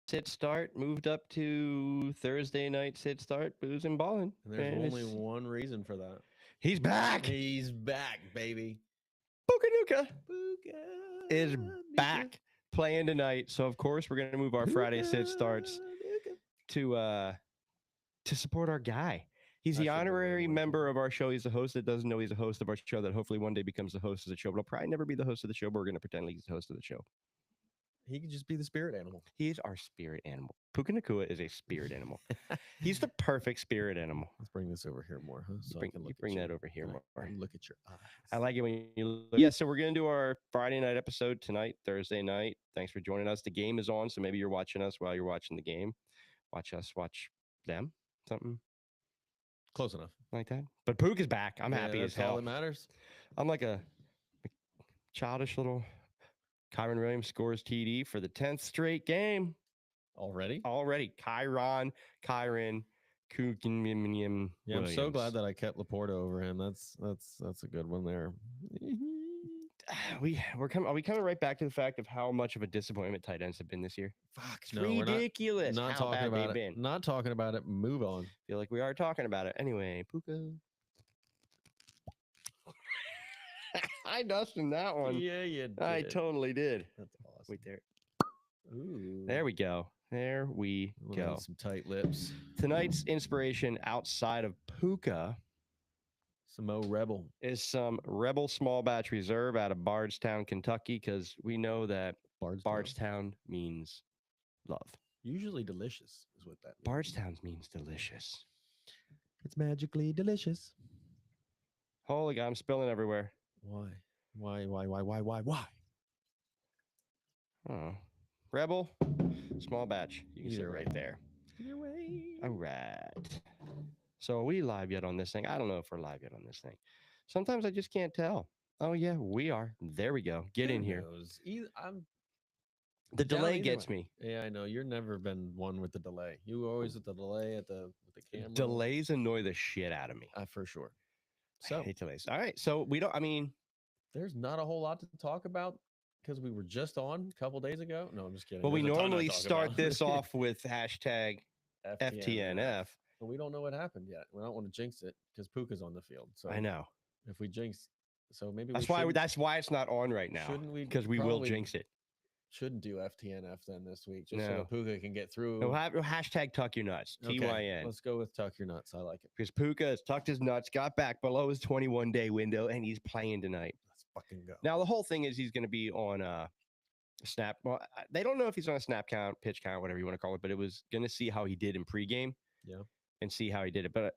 sit start, moved up to Thursday night sit start, booze and balling. And there's only one reason for that. He's back. He's back, baby. Puka Puka is back playing tonight. So of course we're gonna move our Friday sit starts to support our guy. He's the honorary member of our show. He's the host that doesn't know he's a host of our show that hopefully one day becomes the host of the show. But he'll probably never be the host of the show, but we're gonna pretend like he's the host of the show. He could just be the spirit animal. He's our spirit animal. Puka Nakua is a spirit animal. He's the perfect spirit animal. Let's bring this over here more, huh? So bring that over here more. Look at your eyes. I like it when you look. Yeah, so we're going to do our Friday night episode tonight, Thursday night. Thanks for joining us. The game is on, so maybe you're watching us while you're watching the game. Watch us watch them. Something close enough like that. But Puka's back. I'm happy as hell. All that matters. I'm like a childish little Kyron Williams scores TD for the 10th straight game. Already? Kyron, Kukin. Yeah, I'm so glad that I kept Laporta over him. That's a good one there. Are we coming right back to the fact of how much of a disappointment tight ends have been this year? Fuck, it's ridiculous. Not how talking bad about they've it. Been. Not talking about it. Move on. Feel like we are talking about it anyway. Puka. I dusted that one. Yeah, you did. I totally did. That's awesome. Wait there. Ooh. There we go. There we go. Some tight lips. Tonight's inspiration outside of Puka. Some Rebel. Is some Rebel small batch reserve out of Bardstown, Kentucky, because we know that Bardstown means love. Usually delicious is what that means. Bardstown means delicious. It's magically delicious. Holy God, I'm spilling everywhere. Why? Why? Oh. Rebel, small batch. You can see it right there. Either way. All right. So are we live yet on this thing? I don't know if we're live yet on this thing. Sometimes I just can't tell. Oh, yeah, we are. There we go. Get in here. The delay gets me. Yeah, I know. You've never been one with the delay. You were always with the delay with the camera. Delays annoy the shit out of me. For sure. So I hate delays. All right. So there's not a whole lot to talk about because we were just on a couple days ago. No, I'm just kidding. But we normally start this off with hashtag FTNF. But we don't know what happened yet. We don't want to jinx it because Puka's on the field. So I know. If we jinx, so maybe that's why it's not on right now. Shouldn't we? Because we will jinx it. Shouldn't do FTNF then this week, just so that Puka can get through. No, hashtag tuck your nuts. Okay, TYN. Let's go with tuck your nuts. I like it. Because Puka has tucked his nuts, got back below his 21-day window, and he's playing tonight. Let's fucking go. Now the whole thing is he's going to be on snap. Well, they don't know if he's on a snap count, pitch count, whatever you want to call it, but it was going to see how he did in pregame. Yeah. And see how he did it. But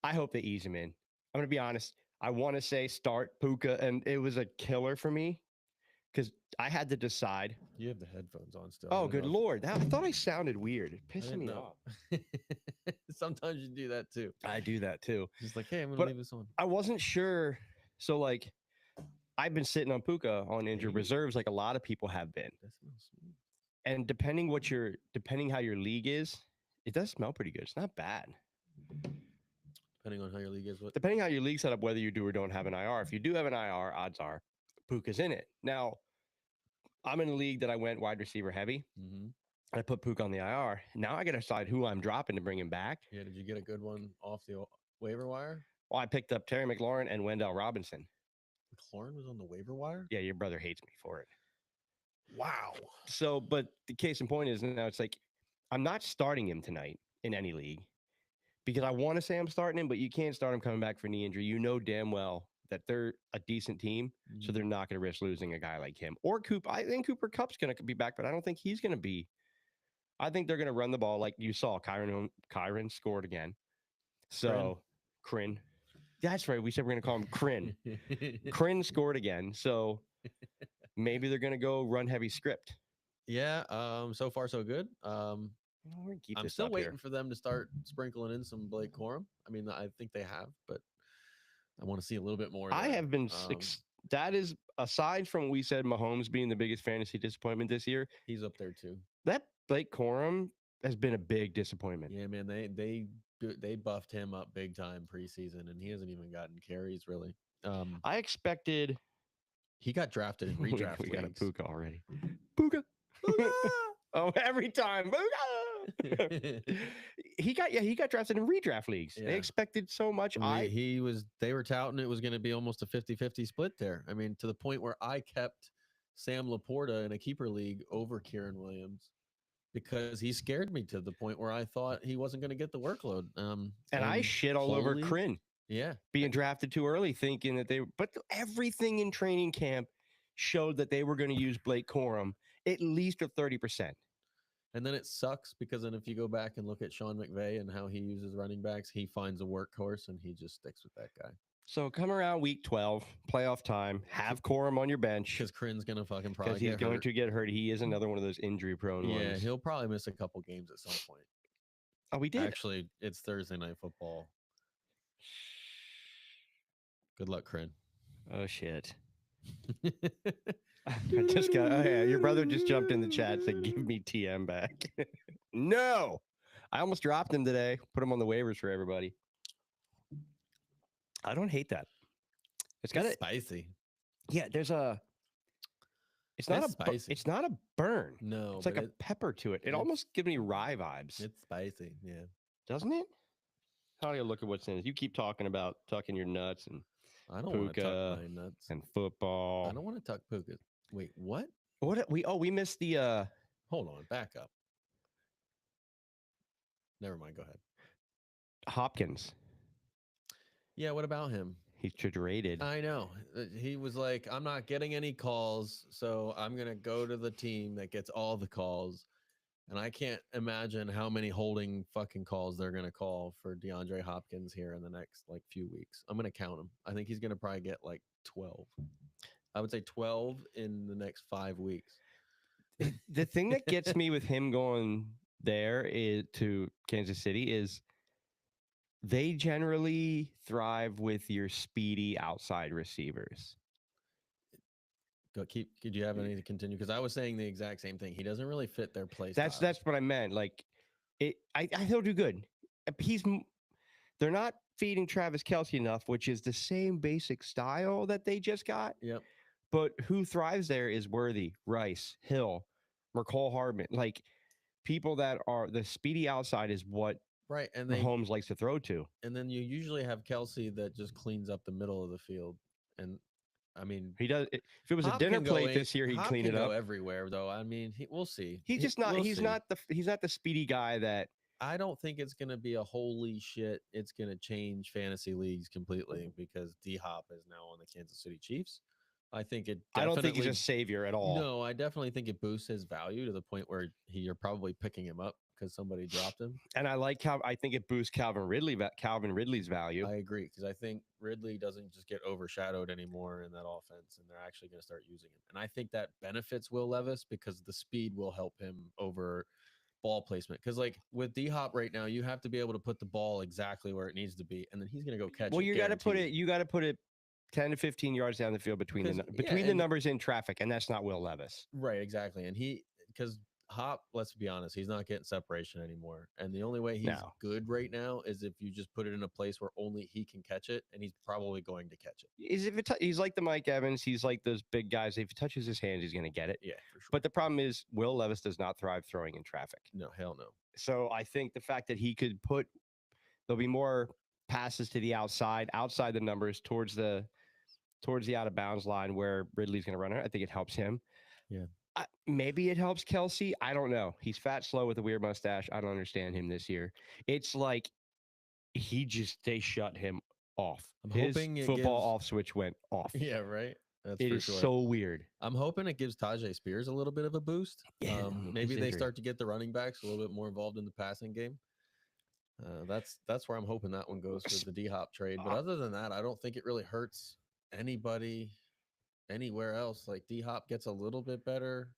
I hope they ease him in. I'm going to be honest. I want to say start Puka, and it was a killer for me because I had to decide. You have the headphones on still. Oh, good Lord. I thought I sounded weird. It pissed me off. Sometimes you do that too. I do that too. Just like, hey, I'm going to leave this on. I wasn't sure. So, like, I've been sitting on Puka on injured reserves like a lot of people have been. That smells sweet. And depending how your league is, it does smell pretty good. It's not bad. Depending on how your league is. Depending how your league set up, whether you do or don't have an IR. If you do have an IR, odds are Puka's in it. Now, I'm in a league that I went wide receiver heavy. Mm-hmm. I put Puka on the IR. Now I got to decide who I'm dropping to bring him back. Yeah, did you get a good one off the waiver wire? Well, I picked up Terry McLaurin and Wendell Robinson. McLaurin was on the waiver wire? Yeah, your brother hates me for it. Wow. So, but the case in point is now it's like, I'm not starting him tonight in any league because I want to say I'm starting him, but you can't start him coming back for knee injury. You know damn well that they're a decent team, so they're not going to risk losing a guy like him. Or Cooper. I think Cooper Kupp's going to be back, but I don't think he's going to be. I think they're going to run the ball like you saw. Kyron scored again. So, Kryn. That's right. We said we're going to call him Kryn. Kryn scored again. So, maybe they're going to go run heavy script. Yeah, so far so good. I'm still waiting for them to start sprinkling in some Blake Corum. I mean, I think they have, but I want to see a little bit more. I have been that is aside from we said Mahomes being the biggest fantasy disappointment this year. He's up there too. That Blake Corum has been a big disappointment. Yeah, man, they buffed him up big time preseason, and he hasn't even gotten carries really. I expected he got drafted in redraft. we got a Puka already. Puka. Oh, every time. he got drafted in redraft leagues. Yeah. They expected so much. They were touting it was going to be almost a 50-50 split there. I mean, to the point where I kept Sam Laporta in a keeper league over Kieran Williams because he scared me to the point where I thought he wasn't going to get the workload. And I shit all over Kryn. Yeah. Being drafted too early, thinking that but everything in training camp showed that they were going to use Blake Corum at least at 30%. And then it sucks because then if you go back and look at Sean McVay and how he uses running backs, he finds a workhorse and he just sticks with that guy. So come around week 12, playoff time, have Corum on your bench. Because Kryn's going to fucking probably get hurt. Because he's going to get hurt. He is another one of those injury-prone ones. Yeah, he'll probably miss a couple games at some point. Oh, we did? Actually, it's Thursday Night Football. Good luck, Kryn. Oh, shit. I just got, your brother just jumped in the chat and said, give me TM back. No, I almost dropped him today. Put him on the waivers for everybody. I don't hate that. It's spicy. Yeah, there's it's not spicy. It's not a burn. No, it's like a pepper to it. It almost gives me rye vibes. It's spicy. Yeah. Doesn't it? How do you look at what's in it? You keep talking about tucking your nuts and I don't want to tuck my nuts and football. I don't want to tuck puka. Wait, what? We missed the hold on, back up. Never mind, go ahead. Hopkins. Yeah, what about him? He's traded. I know. He was like, I'm not getting any calls, so I'm going to go to the team that gets all the calls. And I can't imagine how many holding fucking calls they're going to call for DeAndre Hopkins here in the next few weeks. I'm going to count them. I think he's going to probably get 12. I would say 12 in the next 5 weeks. The thing that gets me with him going there to Kansas City is they generally thrive with your speedy outside receivers. Could you have any to continue? Because I was saying the exact same thing. He doesn't really fit their play. That's what I meant. Like, he'll do good. They're not feeding Travis Kelce enough, which is the same basic style that they just got. Yep. But who thrives there is Worthy, Rice, Hill, McCole Hardman. Like, people that are the speedy outside is what right, and Mahomes likes to throw to. And then you usually have Kelce that just cleans up the middle of the field. And I mean, he does. If it was a dinner plate this year, he'd clean it up everywhere. Though I mean, we'll see. He's just not. He's not the speedy guy that. I don't think it's going to be a holy shit. It's going to change fantasy leagues completely because D-Hop is now on the Kansas City Chiefs. I don't think he's a savior at all. No, I definitely think it boosts his value to the point where you're probably picking him up because somebody dropped him. And I think it boosts Calvin Ridley's value. I agree because I think Ridley doesn't just get overshadowed anymore in that offense, and they're actually going to start using him. And I think that benefits Will Levis because the speed will help him over ball placement. Because with D-Hop right now, you have to be able to put the ball exactly where it needs to be, and then he's going to go catch it. Well, you got to put it 10 to 15 yards down the field between the numbers in traffic, and that's not Will Levis. Right, exactly. And because Hop, let's be honest, he's not getting separation anymore. And the only way he's good right now is if you just put it in a place where only he can catch it, and he's probably going to catch it. He's like the Mike Evans. He's like those big guys. If he touches his hands, he's going to get it. Yeah, for sure. But the problem is Will Levis does not thrive throwing in traffic. No, hell no. So I think the fact that he could there'll be more passes to the outside the numbers towards the out of bounds line where Ridley's going to run it. I think it helps him. Yeah. Maybe it helps Kelce. I don't know. He's fat, slow with a weird mustache. I don't understand him this year. It's like they shut him off. His football off switch went off. Yeah, right. It is so weird. I'm hoping it gives Tajay Spears a little bit of a boost. Yeah, maybe they start to get the running backs a little bit more involved in the passing game. That's where I'm hoping that one goes for the D-Hop trade. But other than that, I don't think it really hurts anybody anywhere else. Like D-Hop gets a little bit better.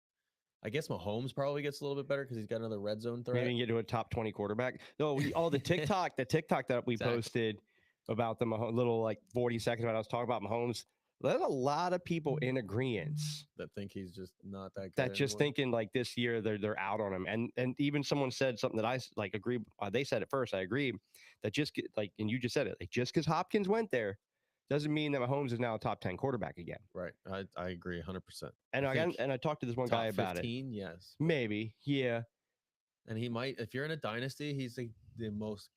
I guess Mahomes probably gets a little bit better because he's got another red zone threat. Maybe you can get to a top 20 quarterback. No, the TikTok that we posted about the little 40 seconds when I was talking about Mahomes. There's a lot of people in agreement that think he's just not that good. That just thinking this year they're out on him. And even someone said something that I agree. They said it first. I agree that and you just said it. Just because Hopkins went there doesn't mean that Mahomes is now a top 10 quarterback again. Right. I agree 100%. And I talked to this one guy about 15, yes. Maybe, yeah. And he might, if you're in a dynasty, he's the most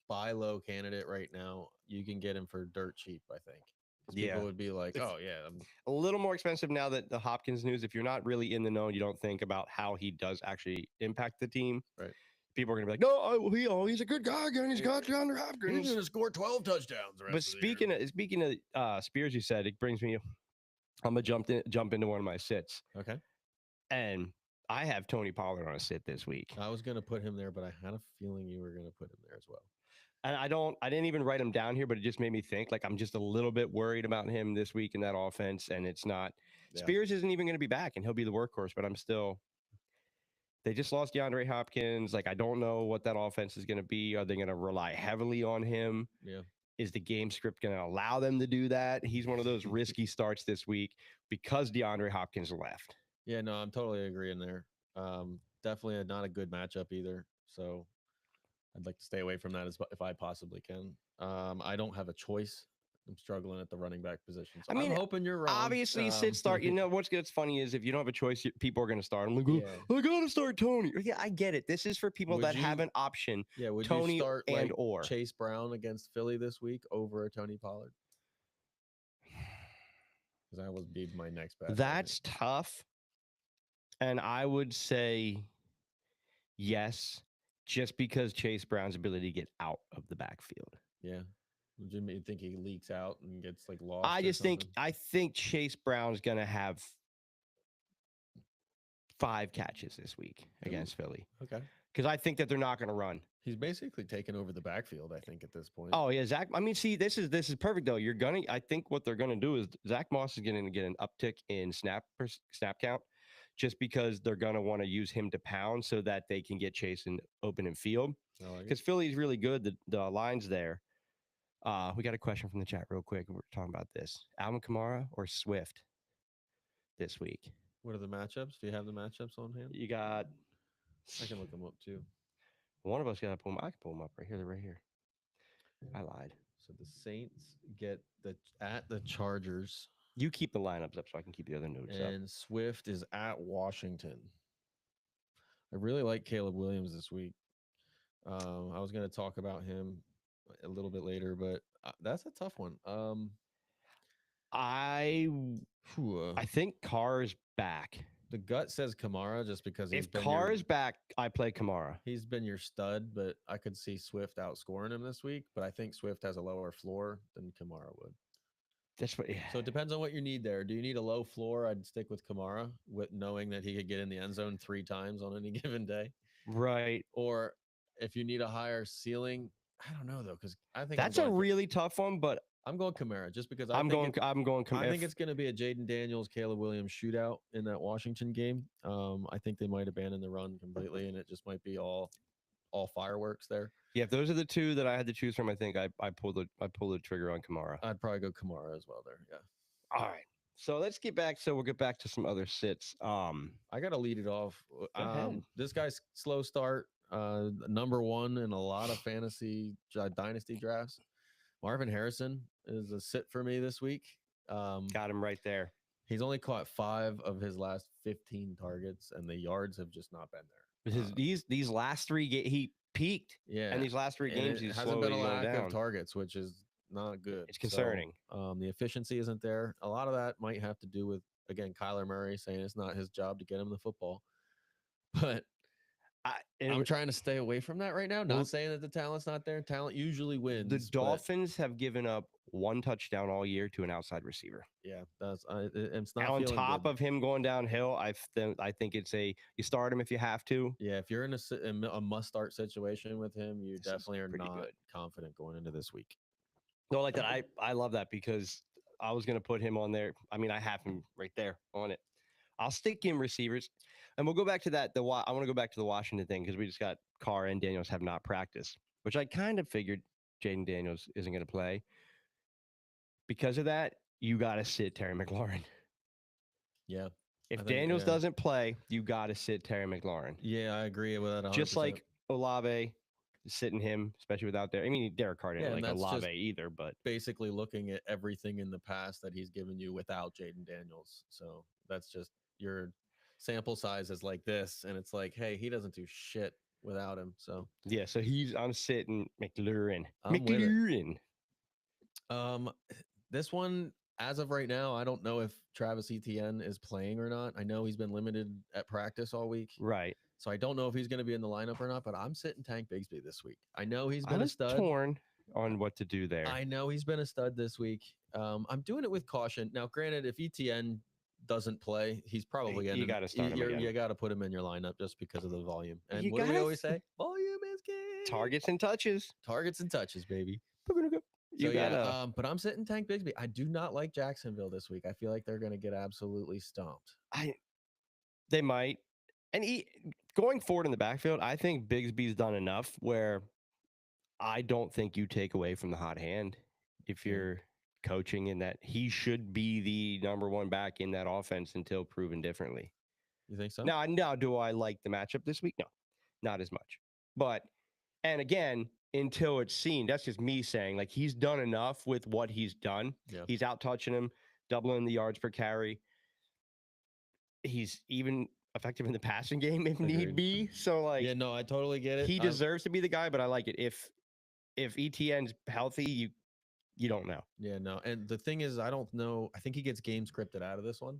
buy low candidate right now. You can get him for dirt cheap, I think. People would be like, "Oh yeah, I'm a little more expensive now that the Hopkins news. If you're not really in the know, you don't think about how he does actually impact the team. Right. People are gonna be like, "No, he's a good guy again. He's got DeAndre Hopkins. He's gonna score 12 touchdowns." But speaking of Spears, you said it brings me. I'm gonna jump into one of my sits. Okay. And I have Tony Pollard on a sit this week. I was gonna put him there, but I had a feeling you were gonna put him there as well. And I didn't even write him down here, but it just made me think. Like I'm just a little bit worried about him this week in that offense, and it's not. Yeah. Spears isn't even going to be back, and he'll be the workhorse. But I'm still. They just lost DeAndre Hopkins. Like I don't know what that offense is going to be. Are they going to rely heavily on him? Yeah. Is the game script going to allow them to do that? He's one of those risky starts this week because DeAndre Hopkins left. Yeah, no, I'm totally agreeing there. Definitely not a good matchup either. So I'd like to stay away from that if I possibly can. I don't have a choice. I'm struggling at the running back position. So I'm hoping you're wrong. Obviously, sit start. You know what's funny is if you don't have a choice, people are going to start. I'm like, I got to start Tony. Yeah, I get it. This is for people that have an option. Yeah, would Tony you start and or Chase Brown against Philly this week over a Tony Pollard? Because that would be my next bet. That's tough. And I would say yes, just because Chase Brown's ability to get out of the backfield. Yeah. Would you think he leaks out and gets like lost? I think Chase Brown's gonna have 5 catches this week against Philly. Okay. Because I think that they're not gonna run. He's basically taken over the backfield, I think, at this point. Oh yeah, Zach. I mean, see, this is perfect though. I think what they're gonna do is Zach Moss is gonna get an uptick in snap count, just because they're gonna want to use him to pound so that they can get Chase open in field. Because Philly's really good. The line's there. We got a question from the chat real quick. We're talking about this. Alvin Kamara or Swift this week? What are the matchups? Do you have the matchups on hand? You got. I can look them up too. One of us got to pull them. I can pull them up right here. They're right here. I lied. So the Saints get at the Chargers. You keep the lineups up so I can keep the other notes up. And Swift is at Washington. I really like Caleb Williams this week. I was going to talk about him a little bit later, but that's a tough one. I think Carr's back. The gut says Kamara just because if Carr is back, I play Kamara. He's been your stud, but I could see Swift outscoring him this week. But I think Swift has a lower floor than Kamara would. That's what. Yeah. So it depends on what you need there. Do you need a low floor? I'd stick with Kamara, with knowing that he could get in the end zone 3 times on any given day. Right. Or if you need a higher ceiling, I don't know though, because I think that's a really tough one. But I'm going Kamara just because I'm going Kamara. I think it's going to be a Jaden Daniels, Caleb Williams shootout in that Washington game. I think they might abandon the run completely, and it just might be all fireworks there. Yeah, if those are the 2 that I had to choose from, I think I pulled the trigger on Kamara. I'd probably go Kamara as well there. Yeah. All right. So let's get back. So we'll get back to some other sits. I got to lead it off. This guy's slow start. Number 1 in a lot of fantasy dynasty drafts. Marvin Harrison is a sit for me this week. Got him right there. He's only caught 5 of his last 15 targets, and the yards have just not been there. These last 3 he peaked. Yeah, and these last 3 games he's hasn't been a lack down. of targets, which is not good. It's concerning. So, the efficiency isn't there. A lot of that might have to do with, again, Kyler Murray saying it's not his job to get him the football, but I'm trying to stay away from that right now. Not saying that the talent's not there. Talent usually wins. The Dolphins have given up 1 touchdown all year to an outside receiver. Yeah, it's not. On top of him going downhill, I think it's you start him if you have to. Yeah, if you're in a must-start situation with him, you definitely are not confident going into this week. No, like that. I love that because I was going to put him on there. I mean, I have him right there on it. I'll stick him receivers. And we'll go back to that. I want to go back to the Washington thing because we just got Carr and Daniels have not practiced, which I kind of figured Jaden Daniels isn't going to play. Because of that, you got to sit Terry McLaurin. Yeah. If Daniels doesn't play, you got to sit Terry McLaurin. Yeah, I agree with that. 100%. Just like Olave, sitting him, especially without there. I mean, Derek Carr didn't Yeah, and like that's just Olave either, but basically looking at everything in the past that he's given you without Jaden Daniels. So that's just your sample size is like this, and it's like, hey, he doesn't do shit without him. So yeah. So I'm sitting McLaurin. I'm with it. McLaurin. This one, as of right now, I don't know if Travis Etienne is playing or not. I know he's been limited at practice all week. Right. So I don't know if he's going to be in the lineup or not, but I'm sitting Tank Bigsby this week. I know he's I been a was stud. torn on what to do there. I know he's been a stud this week. I'm doing it with caution. Now, granted, if Etienne doesn't play, he's probably going to. You got to start him again. You got to put him in your lineup just because of the volume. And You what do we gotta- always say? Volume is king. Targets and touches. Targets and touches, baby. You So, gotta. yeah, but I'm sitting Tank Bigsby. I do not like Jacksonville this week. I feel like they're going to get absolutely stomped. They might. And going forward in the backfield, I think Bigsby's done enough where I don't think you take away from the hot hand if you're coaching in that he should be the number one back in that offense until proven differently. You think so? Now, do I like the matchup this week? No, not as much. But, and again, until it's seen, that's just me saying, like, he's done enough with what he's done. Yeah. He's out touching him, doubling the yards per carry. He's even effective in the passing game if need be. So, like, yeah, no, I totally get it. he deserves to be the guy, but I like it. If ETN's healthy, you don't know. Yeah, no. And the thing is, I don't know. I think he gets game scripted out of this one.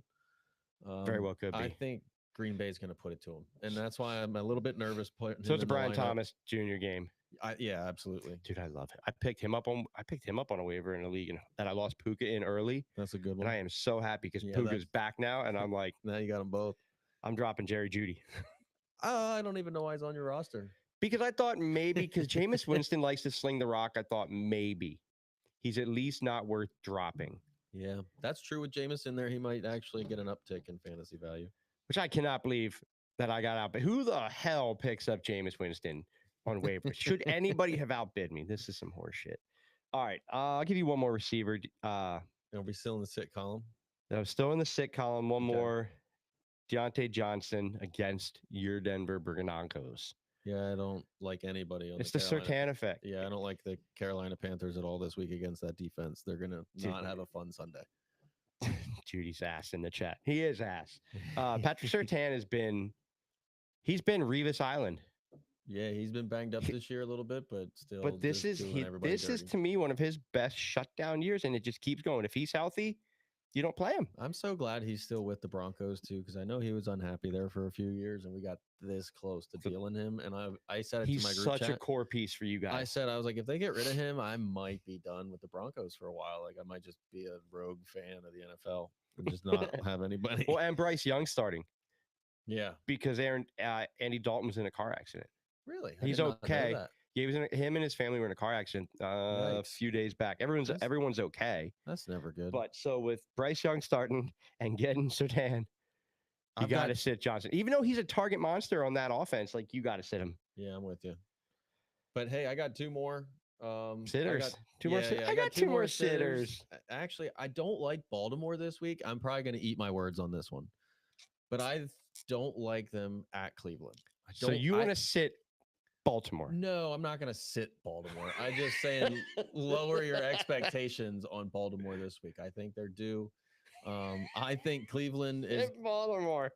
Very well could be. I think Green Bay's going to put it to him. And that's why I'm a little bit nervous putting So it's a Brian Thomas Jr. game. Yeah, absolutely. Dude, I love it. I picked him up on a waiver in a league that I lost Puka in early. That's a good one. And I am so happy because Puka's back now. And I'm like, now you got them both. I'm dropping Jerry Jeudy. I don't even know why he's on your roster. Because I thought maybe, because Jameis Winston likes to sling the rock, I thought maybe he's at least not worth dropping. Yeah, that's true with Jameis in there. He might actually get an uptick in fantasy value. Which I cannot believe that I got out. But who the hell picks up Jameis Winston on waivers? Should anybody have outbid me? This is some horse shit. All right, I'll give you one more receiver. Are we still in the sit column? I'm still in the sit column. One more. Deontay Johnson against your Denver Broncos. Yeah, I don't like anybody. It's the Surtain effect. Yeah, I don't like the Carolina Panthers at all this week against that defense. They're going to not have a fun Sunday. Judy's ass in the chat. He is ass. Patrick Surtain he's been Revis Island. Yeah, he's been banged up this year a little bit, but still. But this is to me one of his best shutdown years, and it just keeps going. If he's healthy, you don't play him. I'm so glad he's still with the Broncos too, because I know he was unhappy there for a few years, and we got this close to dealing him. And I said it to my group chat. He's such a core piece for you guys. I was like, if they get rid of him, I might be done with the Broncos for a while. Like I might just be a rogue fan of the NFL and just not have anybody. Well, and Bryce Young starting. Yeah, because Andy Dalton was in a car accident. Really? He's okay. Yeah, him and his family were in a car accident a few days back. Everyone's okay. That's never good. But so with Bryce Young starting and getting Surtain, you got to sit Johnson. Even though he's a target monster on that offense, like you got to sit him. Yeah, I'm with you. But hey, I got two more sitters. I got two more sitters. Actually, I don't like Baltimore this week. I'm probably going to eat my words on this one. But I don't like them at Cleveland. So you want to sit Baltimore? No, I'm not going to sit Baltimore. I'm just saying lower your expectations on Baltimore this week. I think they're due. I think Cleveland is Baltimore.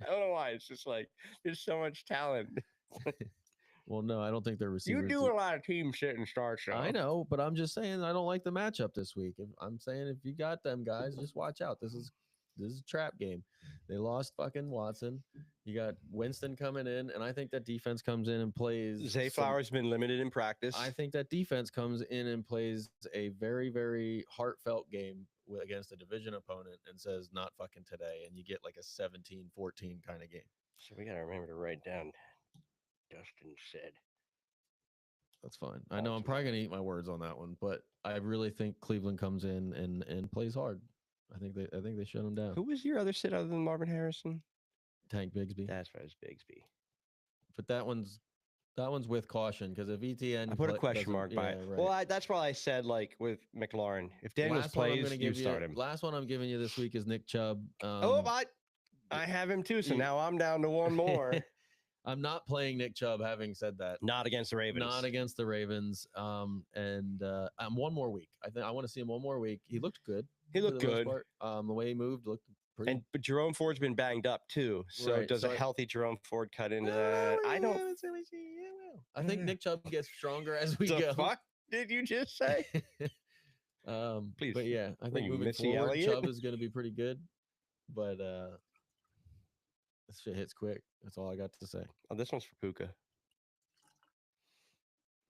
I don't know why. It's just like there's so much talent. Well, no, I don't think they're receivers. You do a lot of team sit and start. So. I know, but I'm just saying I don't like the matchup this week. I'm saying if you got them guys, just watch out. This is a trap game. They lost fucking Watson. You got Winston coming in, and I think that defense comes in and plays. Zay Flowers been limited in practice. I think that defense comes in and plays a very, very heartfelt game against a division opponent and says, not fucking today. And you get like a 17-14 kind of game. So we got to remember to write down Dustin said. That's fine. I know I'm probably going to eat my words on that one, but I really think Cleveland comes in and plays hard. I think they shut him down. Who was your other sit other than Marvin Harrison? Tank Bigsby. That's right, it's Bigsby. But that one's with caution because if ETN, I put a question mark by it. Right. Well, that's why I said like with McLaurin, if Daniels plays, you start him. Last one I'm giving you this week is Nick Chubb. I have him too, so now I'm down to one more. I'm not playing Nick Chubb. Having said that, Not against the Ravens. not against the Ravens. I'm one more week. I think I want to see him one more week. He looked good. He looked good. The way he moved looked pretty. But Jerome Ford's been banged up too. So Right, does so a healthy Jerome Ford cut into that? I don't. I think Nick Chubb gets stronger as we The go. fuck did you just say? Please, but yeah, I think you moving Missy forward, Elliott? Chubb is going to be pretty good. But this shit hits quick. That's all I got to say. Oh, this one's for Puka.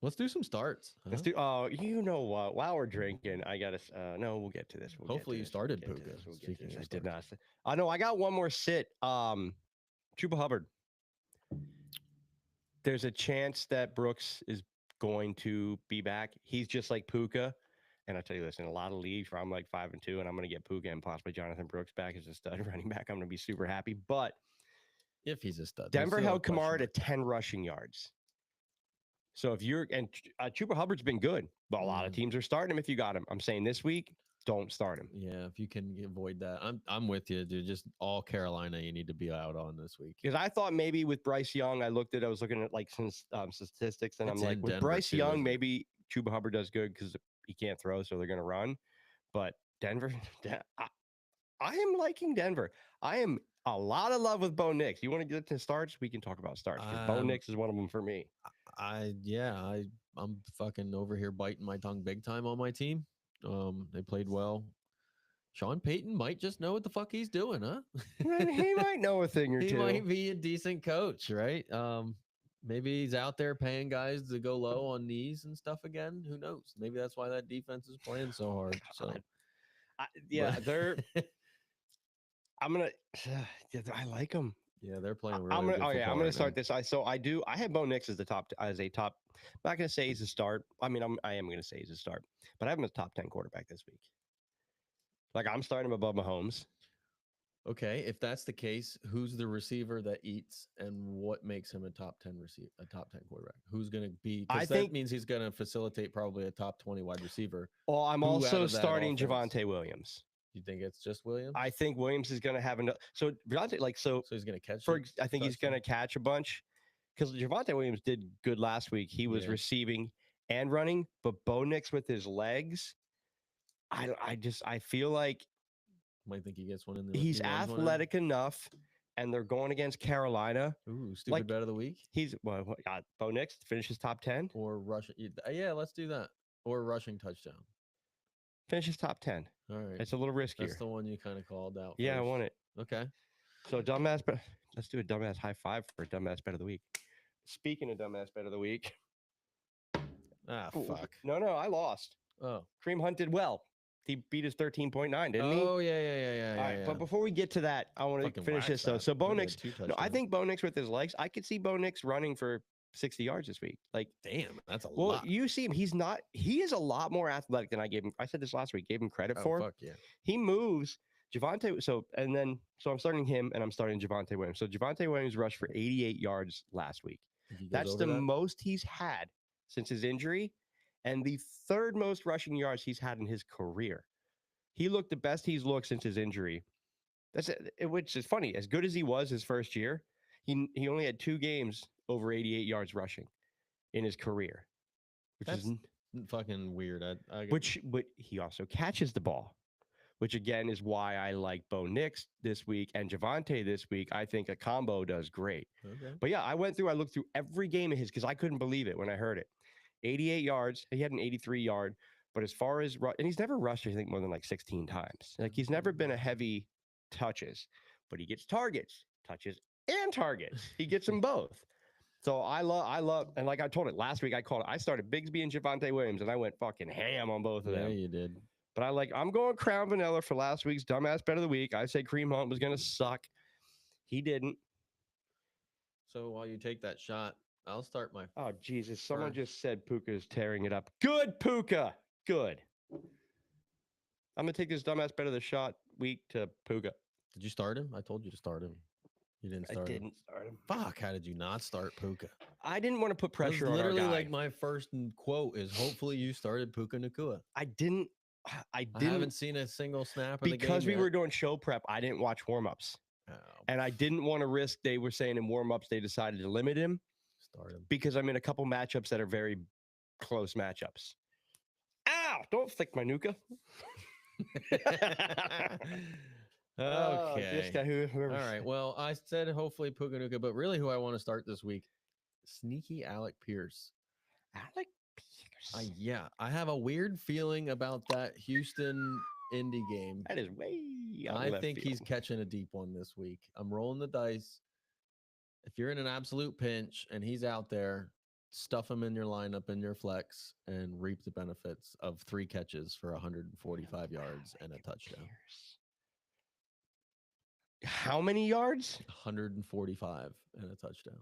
Let's do some starts. Let's do. Oh, you know what? While we're drinking, I gotta. No, we'll get to this. Hopefully, you started Puka. Puka. I did not. I know. I got one more sit. Chuba Hubbard. There's a chance that Brooks is going to be back. He's just like Puka. And I'll tell you this, in a lot of leagues where I'm like 5-2 and I'm going to get Puka and possibly Jonathan Brooks back as a stud running back, I'm going to be super happy. But if he's a stud, Denver held Kamara to 10 rushing yards. So if you're, and Chuba Hubbard's been good, but a lot of teams are starting him if you got him. I'm saying this week, don't start him. Yeah, if you can avoid that. I'm with you, dude. Just all Carolina you need to be out on this week. Because I thought maybe with Bryce Young, I was looking at like some statistics, and I'm like, with Bryce Young, maybe Chuba Hubbard does good because he can't throw, so they're going to run. But Denver, I am liking Denver. I am a lot of love with Bo Nix. You want to get to starts? We can talk about starts. Bo Nix is one of them for me. I'm fucking over here biting my tongue big time on my team. They played well. Sean Payton might just know what the fuck he's doing, huh? He might know a thing or two. He might be a decent coach, right? Maybe he's out there paying guys to go low on knees and stuff again. Who knows? Maybe that's why that defense is playing so hard. So, they're. I'm gonna. I like them. Yeah, they're playing really I'm good. I'm gonna start this. I have Bo Nix as the top as a top. I'm not gonna say he's a start. I mean, I am gonna say he's a start, but I have him as top 10 quarterback this week. Like I'm starting him above Mahomes. Okay, if that's the case, who's the receiver that eats, and what makes him a top 10 quarterback? Who's going to be? I think that means he's going to facilitate probably a top 20 wide receiver. Well, I'm also starting Javonte Williams. You think it's just Williams? I think Williams is going to have enough. So Javonte, so he's going to catch. I think he's going to catch a bunch because Javonte Williams did good last week. He was receiving and running, but Bo Nix with his legs, I feel like. Might think he gets one in there. He's athletic enough, and they're going against Carolina. Ooh, stupid bet of the week. He's Bo Nix finishes top 10 or rushing. Yeah, let's do that. Or rushing touchdown. Finishes top 10. All right, it's a little riskier. That's the one you kind of called out. Yeah, I want it. Okay. So dumbass, but let's do a dumbass high five for a dumbass bet of the week. Speaking of dumbass bet of the week. Fuck. No, I lost. Oh, Kareem Hunt did well. He beat his 13.9, didn't he? Oh, yeah. All right, but before we get to that, I want to finish this though. So Bo Nix, I think Bo Nix with his legs, I could see Bo Nix running for 60 yards this week. Like, damn, that's a lot. Well, you see him. He is a lot more athletic than I gave him. I said this last week, gave him credit for. Fuck yeah. He moves. Javonte, so I'm starting him and I'm starting Javonte Williams. So Javonte Williams rushed for 88 yards last week. That's the most he's had since his injury. And the third most rushing yards he's had in his career. He looked the best he's looked since his injury. That's it, which is funny. As good as he was his first year, he only had 2 games over 88 yards rushing in his career, which is fucking weird. But he also catches the ball, which again is why I like Bo Nix this week and Javonte this week. I think a combo does great. Okay. But yeah, I looked through every game of his because I couldn't believe it when I heard it. 88 yards. He had an 83-yard. But as far as and he's never rushed, I think, more than like 16 times. Like he's never been a heavy touches, but he gets targets, touches, and targets. He gets them both. So I love, and like I told it last week, I started Bigsby and Javonte Williams, and I went fucking ham on both of them. Yeah, you did. But I'm going Crown Vanilla for last week's dumbass bet of the week. I said Kareem Hunt was going to suck. He didn't. So while you take that shot, I'll start my. Oh, Jesus. Someone just said Puka is tearing it up. Good, Puka. Good. I'm going to take this dumbass bet of the shot week to Puka. Did you start him? I told you to start him. You didn't start him. I didn't start him. Fuck, how did you not start Puka? I didn't want to put pressure on our guy. Literally like my first quote is hopefully you started Puka Nacua. I didn't. I haven't seen a single snap of the game because we were doing show prep. I didn't watch warm-ups. And I didn't want to risk. They were saying in warm-ups they decided to limit him. Start him. Because I'm in a couple matchups that are very close matchups. Ow! Don't flick my nuka. Okay. All right. Well, I said hopefully Puka Nuka, but really who I want to start this week, sneaky Alec Pierce. Alec Pierce. Yeah, I have a weird feeling about that Houston Indy game. That is way. I think he's catching a deep one this week. I'm rolling the dice. If you're in an absolute pinch and he's out there, stuff him in your lineup in your flex and reap the benefits of 3 catches for 145 yards and a touchdown. How many yards? 145 and a touchdown.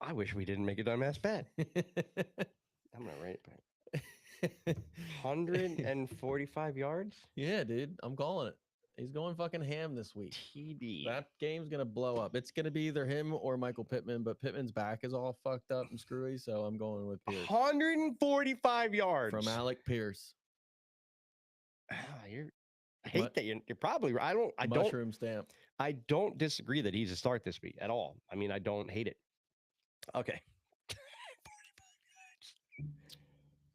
I wish we didn't make a dumbass bet. I'm gonna write it. 145 yards? Yeah, dude. I'm calling it. He's going fucking ham this week. TD. That game's going to blow up. It's going to be either him or Michael Pittman, but Pittman's back is all fucked up and screwy, so I'm going with Pierce. 145 yards. From Alec Pierce. I hate that. You're probably right. Mushroom stamp. I don't disagree that he's a start this week at all. I mean, I don't hate it. Okay.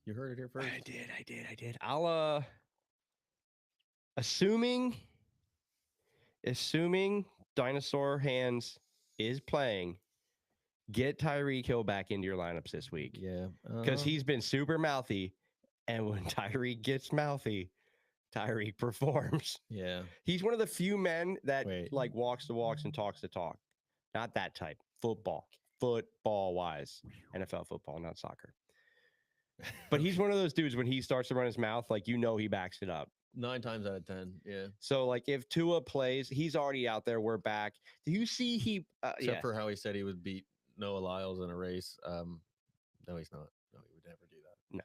You heard it here first. I did. I'll assuming Dinosaur Hands is playing, get Tyreek Hill back into your lineups this week. Yeah. Because he's been super mouthy. And when Tyreek gets mouthy, Tyreek performs. Yeah. He's one of the few men that like walks the walks and talks the talk. Not that type. Football wise. NFL football, not soccer. But he's one of those dudes when he starts to run his mouth, like, he backs it up. 9 times out of 10. Yeah. So, like, if Tua plays, he's already out there. We're back. Do you see Except for how he said he would beat Noah Lyles in a race. No, he's not. No, he would never do that. No.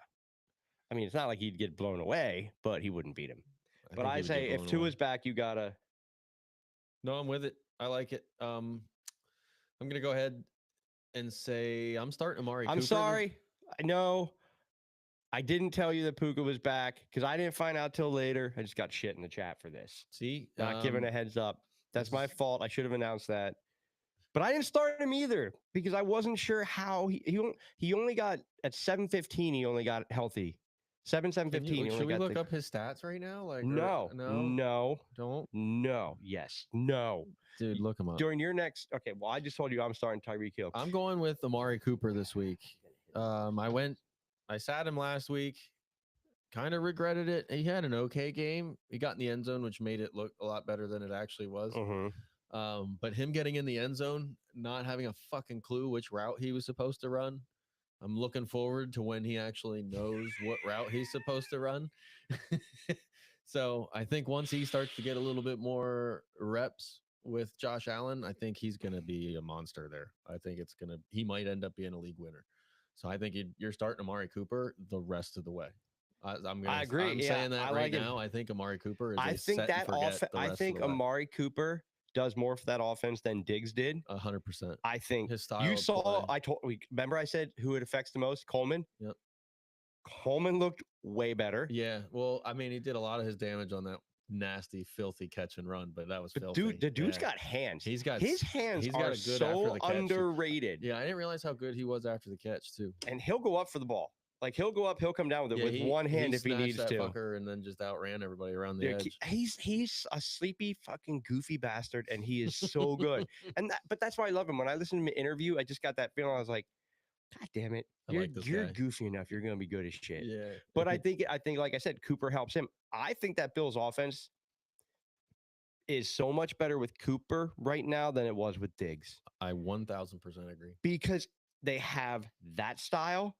I mean, it's not like he'd get blown away, but he wouldn't beat him. But I say if Tua's back, you gotta. No, I'm with it. I like it. I'm gonna go ahead and say I'm starting Amari Cooper. I'm sorry. I know. I didn't tell you that Puka was back because I didn't find out till later. I just got shit in the chat for this. See? Not giving a heads up. That's my fault. I should have announced that. But I didn't start him either because I wasn't sure how he only got at 7:15. He only got healthy. 7:15. Should we look up his stats right now? Like no, don't. No, yes, no. Dude, look him up. During your next. Okay, well, I just told you I'm starting Tyreek Hill. I'm going with Amari Cooper this week. I sat him last week. Kind of regretted it. He had an okay game. He got in the end zone, which made it look a lot better than it actually was. But him getting in the end zone, not having a fucking clue which route he was supposed to run. I'm looking forward to when he actually knows what route he's supposed to run. So I think once he starts to get a little bit more reps with Josh Allen, I think he's going to be a monster there. I think he might end up being a league winner. So I think you're starting Amari Cooper the rest of the way. I agree. I'm saying that right now. I think Amari Cooper is. I think Amari Cooper does more for that offense than Diggs did. 100%. I think his style. You saw. Remember I said who it affects the most? Coleman. Yep. Coleman looked way better. Yeah. Well, I mean, he did a lot of his damage on that nasty, filthy catch and run, but that was filthy. The dude's got hands. His hands are so underrated. Yeah, I didn't realize how good he was after the catch too. And he'll go up for the ball. Like he'll go up, he'll come down with it with one hand if he needs to. Fucker and then just outran everybody around the edge. He's a sleepy fucking goofy bastard, and he is so good. But that's why I love him. When I listen to him interview, I just got that feeling. I was like, God damn it, you're goofy enough. You're gonna be good as shit. Yeah. But I think like I said, Cooper helps him. I think that Bills offense is so much better with Cooper right now than it was with Diggs. I 1000% agree. Because they have that style,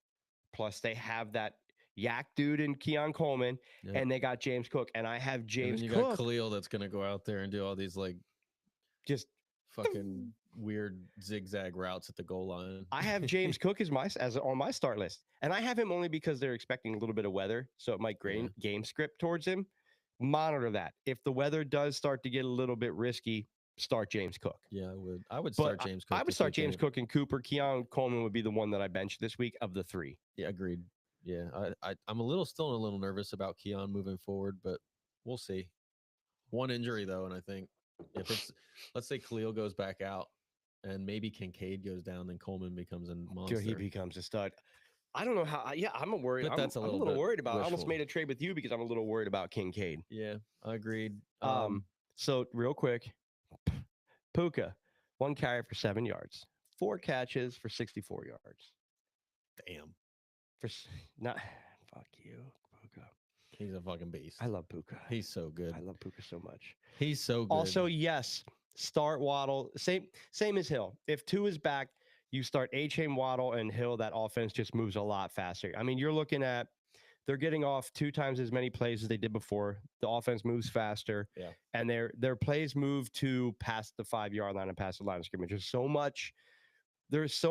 plus they have that yak dude in Keon Coleman, and they got James Cook, and I have James Cook. You got Khalil that's gonna go out there and do all these like just fucking weird zigzag routes at the goal line. I have James Cook as on my start list, and I have him only because they're expecting a little bit of weather, so it might game script towards him. Monitor that. If the weather does start to get a little bit risky, start James Cook. Yeah, I would start James Cook. I would start James Cook and Cooper. Keon Coleman would be the one that I benched this week of the 3. Yeah, agreed. Yeah, I'm still a little nervous about Keon moving forward, but we'll see. One injury though, and I think If it's, let's say Khalil goes back out and maybe Kincaid goes down, then Coleman becomes a Dude, he monster. becomes a stud. I don't know how. Yeah, I'm worried. But that's a I'm a little little bit worried about. I almost wishful. made a trade with you because I'm a little worried about Kincaid. Yeah, agreed. So real quick, Puka, 1 carry for 7 yards, 4 catches for 64 yards. Damn. Not fuck you, Puka. He's a fucking beast. I love Puka. He's so good. I love Puka so much. He's so good. Also, yes, start Waddle. Same as Hill. If 2 is back, you start A-Chain, Waddle, and Hill. That offense just moves a lot faster. I mean, you're looking at they're getting off 2 times as many plays as they did before. The offense moves faster, and their plays move to past the 5-yard line and past the line of scrimmage. There's so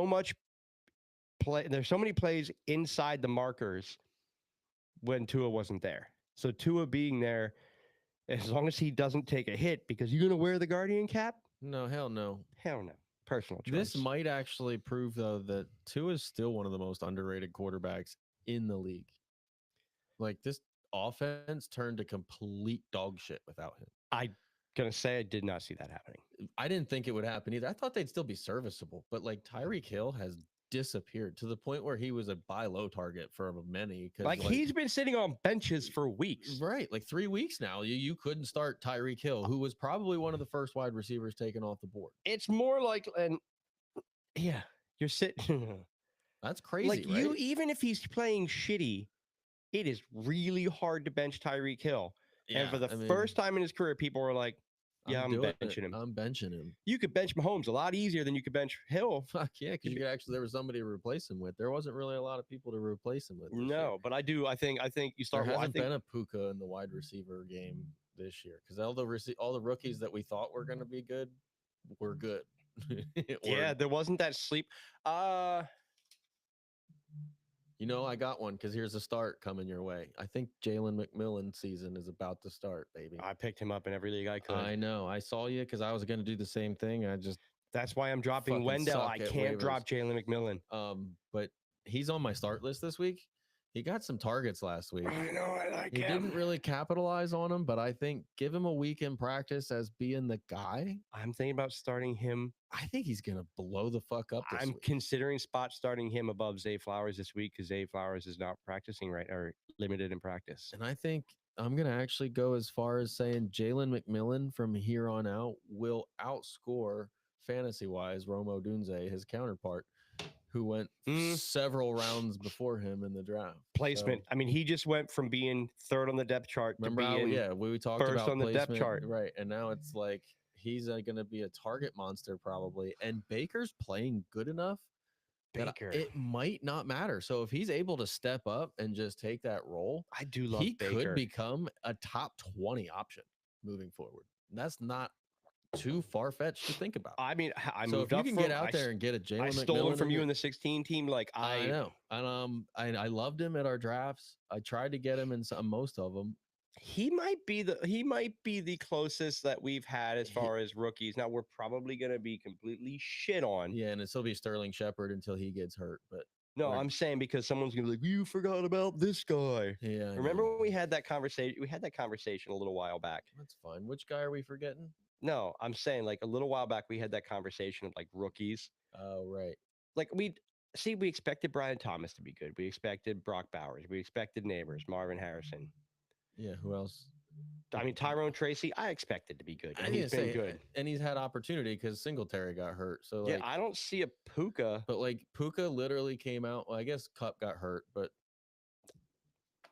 much play. There's so many plays inside the markers when Tua wasn't there. So Tua being there, as long as he doesn't take a hit, because you're going to wear the Guardian cap? No, hell no. Hell no. Personal choice. This might actually prove, though, that Tua is still one of the most underrated quarterbacks in the league. Like, this offense turned to complete dog shit without him. I'm going to say I did not see that happening. I didn't think it would happen either. I thought they'd still be serviceable, but like Tyreek Hill has disappeared to the point where he was a buy low target for many. Like he's been sitting on benches for weeks. Right. Like 3 weeks now. You couldn't start Tyreek Hill, who was probably one of the first wide receivers taken off the board. It's more like, you're sitting. That's crazy. Like right? even if he's playing shitty, it is really hard to bench Tyreek Hill. Yeah, and for the first time in his career, people were like, yeah, I'm benching him. I'm benching him. You could bench Mahomes a lot easier than you could bench Hill. Fuck yeah, because you could actually, there was somebody to replace him with. There wasn't really a lot of people to replace him with. No, but I think you start. There hasn't been a Puka in the wide receiver game this year because all the rookies that we thought were going to be good were good. Yeah, there wasn't that sleep. You know, I got one because here's a start coming your way. I think Jalen McMillan season is about to start, baby. I picked him up in every league I could. I know. I saw you because I was going to do the same thing. That's why I'm dropping Wendell. I can't drop Jalen McMillan. But he's on my start list this week. He got some targets last week. I know. I like him. He didn't really capitalize on them, but I think give him a week in practice as being the guy. I'm thinking about starting him. I think he's going to blow the fuck up this week. Considering starting him above Zay Flowers this week because Zay Flowers is not practicing right or limited in practice. And I think I'm going to actually go as far as saying Jalen McMillan from here on out will outscore fantasy-wise Rome Odunze, his counterpart, who went several rounds before him in the draft. Placement. So, I mean, he just went from being third on the depth chart to being we talked first about on the depth chart. Right. And now it's like he's going to be a target monster probably. And Baker's playing good enough that it might not matter. So if he's able to step up and just take that role, I do love Baker. He could become a top 20 option moving forward. That's not too far-fetched to think about. I mean, so if you can get out there and get a Jalen McMillan, I stole him from you in the 16 team. Like I know, and I loved him at our drafts. I tried to get him in most of them. He might be the closest that we've had as far as rookies. Now we're probably going to be completely shit on. Yeah, and it'll still be Sterling Shepard until he gets hurt. But no, I'm saying because someone's going to be like, you forgot about this guy. Yeah, remember when we had that conversation? We had that conversation a little while back. That's fine. Which guy are we forgetting? No, I'm saying like a little while back, we had that conversation of like rookies. Oh, right. Like we expected Brian Thomas to be good. We expected Brock Bowers. We expected Neighbors, Marvin Harrison. Yeah. Who else? I mean, Tyrone Tracy, I expected to be good. And he's been good. And he's had opportunity because Singletary got hurt. So yeah, I don't see a Puka. But like Puka literally came out. Well, I guess Kupp got hurt, but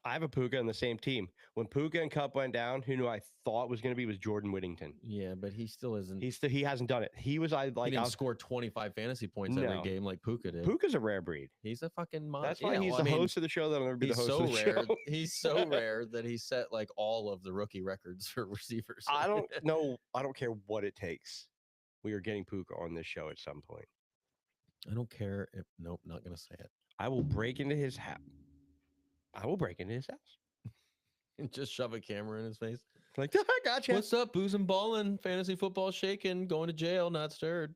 I have a Puka on the same team. When Puka and Kupp went down, who I thought was going to be was Jordan Whittington. Yeah, but he still isn't. He hasn't done it. He didn't score 25 fantasy points every game like Puka did. Puka's a rare breed. He's a fucking monster. That's why he's the host of the show. That'll never be the host of the show. He's so rare that he set like all of the rookie records for receivers. I don't know. I don't care what it takes. We are getting Puka on this show at some point. I don't care if nope, not gonna say it. I will break into his house. And just shove a camera in his face. Like, I gotcha. What's up, booze and balling, fantasy football shaking, going to jail, not stirred.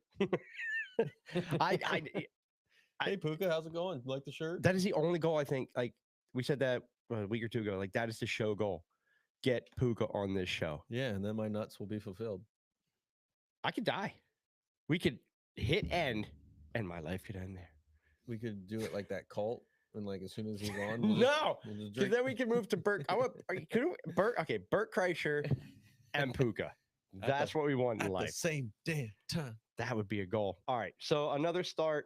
Hey, Puka, how's it going? You like the shirt? That is the only goal I think. Like we said that a week or two ago. Like that is the show goal. Get Puka on this show. Yeah, and then my nuts will be fulfilled. I could die. We could hit end, and my life could end there. We could do it like that cult, and like as soon as he's on, No, because then we can move to Bert. Bert Kreischer and Puka. That's what we want in life. At the same damn time. That would be a goal. All right. So another start.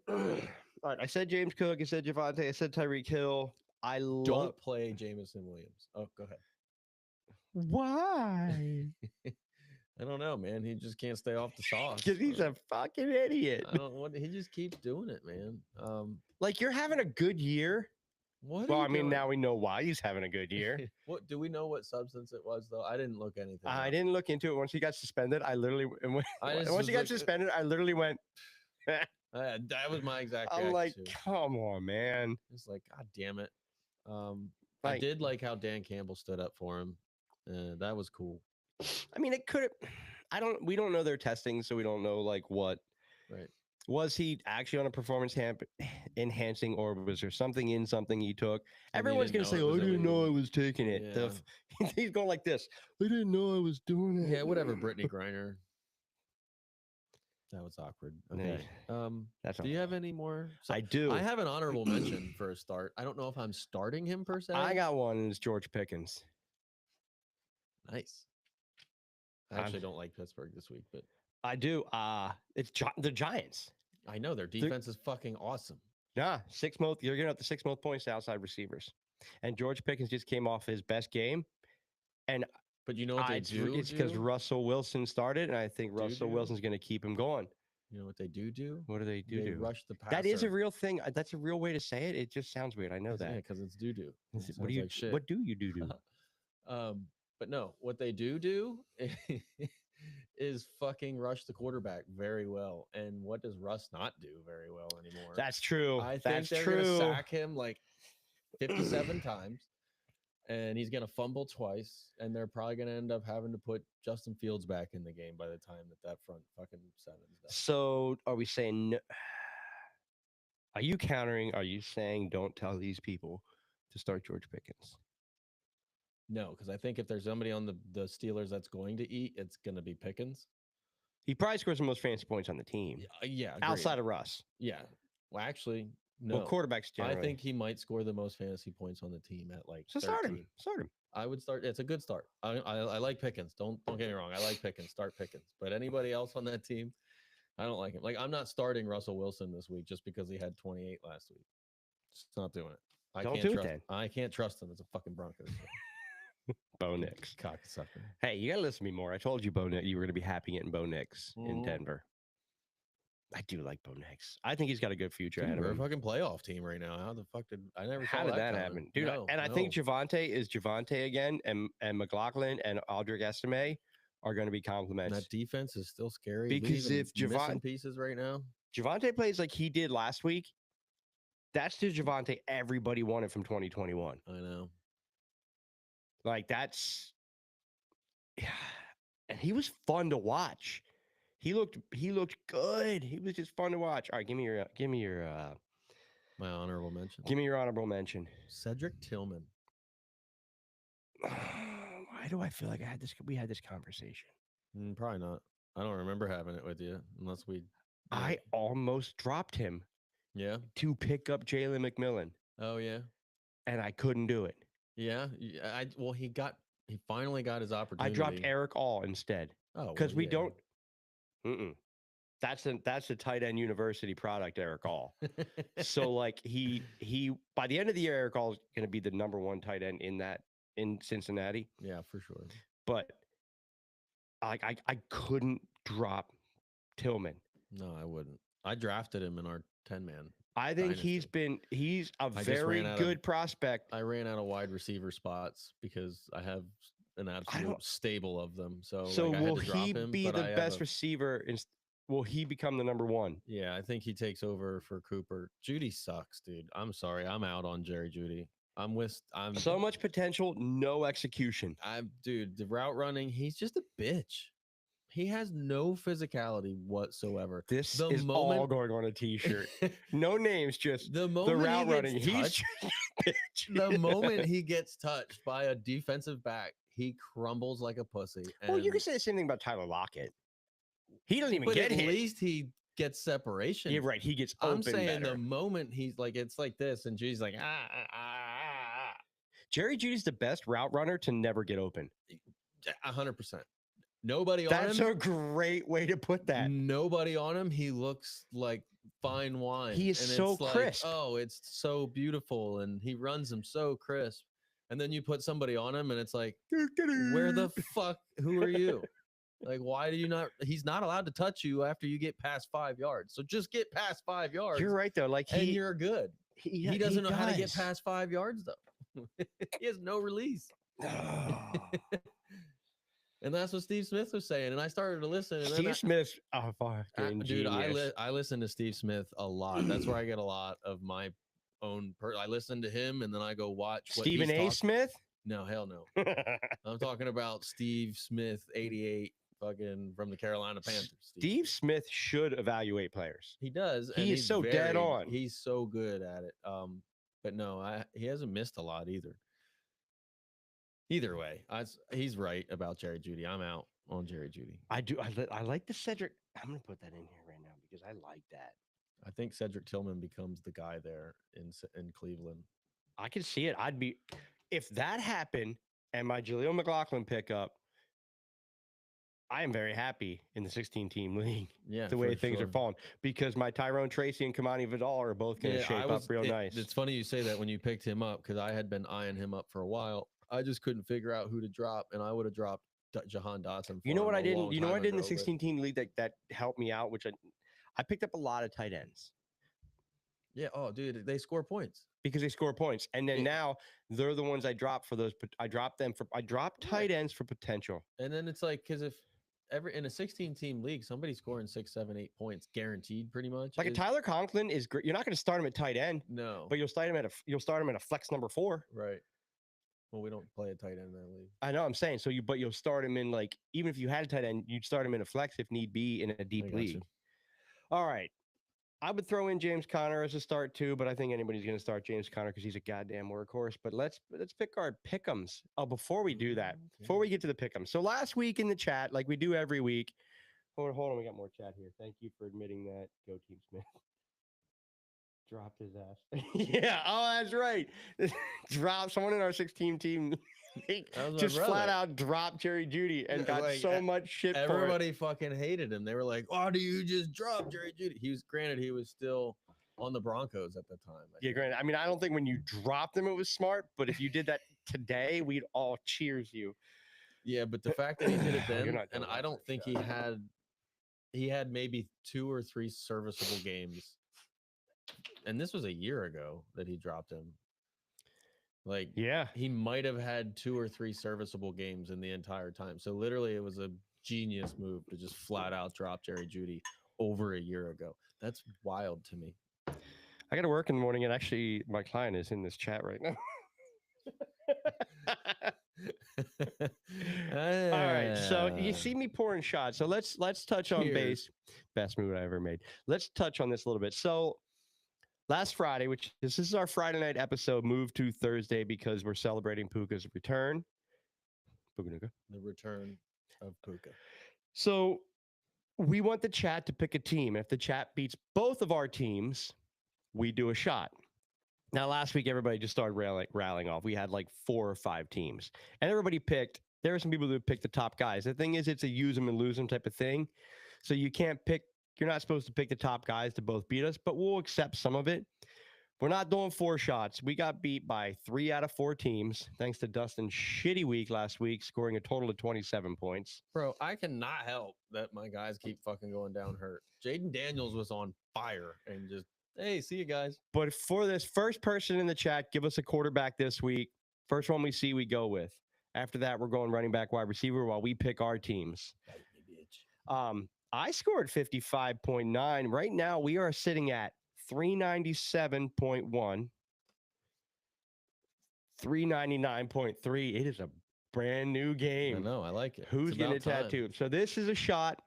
All right. I said James Cook. I said Javonte. I said Tyreek Hill. Don't play Jameson Williams. Oh, go ahead. Why? I don't know, man. He just can't stay off the sauce. Because he's a fucking idiot. I don't want. He just keeps doing it, man. Like you're having a good year. What? Well, I mean, now we know why he's having a good year. What do we know? What substance it was, though? I didn't look anything. I didn't look into it. Once he got suspended, I literally once he got suspended, I literally went. That was my exact. I'm like, come on, man. It's like, God damn it. I did like how Dan Campbell stood up for him. That was cool. I mean, it could have. We don't know their testing, so we don't know like what. Right. Was he actually on a performance enhancing, or was there something in something he took? Everyone's going to say, oh, I didn't know I was taking it. Yeah. He's going like this. I didn't know I was doing it. Yeah, whatever, Brittany Griner. That was awkward. Okay. Do you have any more? I do. I have an honorable mention for a start. I don't know if I'm starting him per se. I got one, and it's George Pickens. Nice. I actually don't like Pittsburgh this week, but I do. It's the Giants. I know their defense is fucking awesome. Yeah, you're gonna have the 6 most points to outside receivers, and George Pickens just came off his best game, but you know what they do? It's because Russell Wilson started, and I think Russell Wilson's gonna keep him going. You know what they do? What do they do? They rush the passer. That is a real thing. That's a real way to say it. It just sounds weird. I know that. Yeah, because it's do. What do you? Like shit. What do you do? But no, what they do is fucking rush the quarterback very well. And what does Russ not do very well anymore? That's true. I think they're going to sack him like 57 times, and he's going to fumble twice, and they're probably going to end up having to put Justin Fields back in the game by the time that front fucking seven's done. So are we saying? Are you countering? Are you saying don't tell these people to start George Pickens? No, because I think if there's somebody on the Steelers that's going to eat, it's going to be Pickens. He probably scores the most fantasy points on the team. Yeah. Outside of Russ. Yeah. Well, actually, no. Well, quarterbacks generally. I think he might score the most fantasy points on the team at like. So 13. Start him. I would start. It's a good start. I like Pickens. Don't get me wrong. I like Pickens. Start Pickens. But anybody else on that team, I don't like him. Like I'm not starting Russell Wilson this week just because he had 28 last week. Just not doing it. I can't trust him as a fucking Broncos. Bo Nix. Cocksucker. Hey, you gotta listen to me more. I told you, Bo Nix, you were gonna be happy getting Bo Nix in Denver. I do like Bo Nix. I think he's got a good future ahead of him. We're a fucking playoff team right now. How the fuck did I never? How did that happen, dude? I think Javonte is Javonte again, and McLaughlin and Aldrick Estime are going to be compliments. That defense is still scary because if Javonte pieces right now, Javonte plays like he did last week, that's the Javonte everybody wanted from 2021. I know. Like that's, yeah, and he was fun to watch. He looked good. He was just fun to watch. All right, give me your my honorable mention. Give me your honorable mention. Cedric Tillman. Why do I feel like we had this conversation? Probably not. I don't remember having it with you unless we. I almost dropped him. Yeah. To pick up Jalen McMillan. Oh yeah. And I couldn't do it. Yeah. He finally got his opportunity. I dropped Eric All instead. Oh, because we don't. That's the tight end university product, Eric All. So like he by the end of the year, Eric All is going to be the number one tight end in Cincinnati. Yeah, for sure. But I couldn't drop Tillman. No, I wouldn't. I drafted him in our 10-man. I think dynasty. he's a very good prospect. I ran out of wide receiver spots because I have an absolute stable of them. So will he be the best receiver? Will he become the number one? Yeah, I think he takes over for Cooper. Judy sucks, dude. I'm sorry. I'm out on Jerry Judy. I'm so much potential, no execution. Dude, the route running, he's just a bitch. He has no physicality whatsoever. This is all going on a t-shirt. No names, just the route running. He's the moment he gets touched by a defensive back, he crumbles like a pussy. Well, you and- can say the same thing about Tyler Lockett. He doesn't even but get at hit. least he gets separation. Yeah, right. He gets open I'm saying better. the moment he's like, it's like this, and Judy's like, ah. Jerry Judy's the best route runner to never get open. 100%. Nobody on That's him. a great way to put that. Nobody on him. He looks like fine wine. He is and so it's like, crisp. oh, it's so beautiful, and he runs him so crisp. And then you put somebody on him, and it's like, where the fuck? Who are you? Like, why do you not? He's not allowed to touch you after you get past 5 yards. So just get past 5 yards. You're right though. Like and you're good. he Doesn't know how to get does. past 5 yards though. He has no release. And that's what Steve Smith was saying. And I started to listen. And Steve Smith, oh fucking dude, genius. I listen to Steve Smith a lot. That's where I get a lot of my own. I listen to him, and then I go watch what Stephen A. Smith. No, hell no. I'm talking about Steve Smith, 88, fucking from the Carolina Panthers. Steve Smith should evaluate players. He does. He is so dead on. He's so good at it. But no, he hasn't missed a lot either. Either way, he's right about Jerry Jeudy. I'm out on Jerry Jeudy. I do. I like the Cedric. I'm gonna put that in here right now because I like that. I think Cedric Tillman becomes the guy there in Cleveland. I can see it. I'd be if that happened and my Jaleel McLaughlin pickup. I am very happy in the 16-team league. Yeah, the way things are falling because my Tyrone Tracy and Kamani Vidal are both going to shape up real nice. It's funny you say that when you picked him up because I had been eyeing him up for a while. I just couldn't figure out who to drop, and I would have dropped Jahan Dotson. You know what I didn't? You know what I did in the 16-team league that helped me out, which I picked up a lot of tight ends. Yeah. Oh, dude, they score points because they score points, and then now they're the ones I drop for those. I dropped tight ends for potential. And then it's like because if in a 16-team league, somebody scoring 6, 7, 8 points guaranteed, pretty much. Like a Tyler Conklin is great. You're not going to start him at tight end, no, but you'll start him at a flex number 4. Right. Well, we don't play a tight end in that league. I know. I'm saying but you'll start him in like even if you had a tight end, you'd start him in a flex if need be in a deep league. You. All right. I would throw in James Conner as a start too, but I think anybody's going to start James Conner because he's a goddamn workhorse. But let's pick our pick'ems. Oh, before we do that, before we get to the pick'ems. So last week in the chat, like we do every week. Hold on, we got more chat here. Thank you for admitting that. Go Team Smith. Dropped his ass. Yeah. Oh, that's right. Drop someone in our 16-team. Just flat out dropped Jerry Jeudy and got like, so much shit. Everybody fucking hated him. They were like, "Why do you just drop Jerry Jeudy?" He was still on the Broncos at the time. Yeah, granted. I mean, I don't think when you dropped him it was smart, but if you did that today, we'd all cheers you. Yeah, but the fact that he did it then, and I don't think he had maybe 2 or 3 serviceable games. And this was a year ago that he dropped him. Like, yeah, he might have had 2 or 3 serviceable games in the entire time. So literally it was a genius move to just flat out drop Jerry Jeudy over a year ago. That's wild to me. I got to work in the morning, and actually my client is in this chat right now. All right, so you see me pouring shots. So let's touch on base. Best move I ever made. Let's touch on this a little bit. So last Friday, which this is our Friday night episode, moved to Thursday because we're celebrating Puka's return. The return of Puka. So we want the chat to pick a team. If the chat beats both of our teams, we do a shot. Now, last week, everybody just started rallying off. We had like 4 or 5 teams, and everybody picked. There are some people who picked the top guys. The thing is, it's a use them and lose them type of thing. So you can't pick. You're not supposed to pick the top guys to both beat us, but we'll accept some of it. We're not doing 4 shots. We got beat by 3 out of 4 teams, thanks to Dustin's shitty week last week, scoring a total of 27 points. Bro, I cannot help that my guys keep fucking going down hurt. Jaden Daniels was on fire and just, hey, see you guys. But for this first person in the chat, give us a quarterback this week. First one we see, we go with. After that, we're going running back, wide receiver while we pick our teams. I scored 55.9. Right now, we are sitting at 397.1, 399.3. It is a brand new game. I know, I like it. Who's getting a tattoo? So this is a shot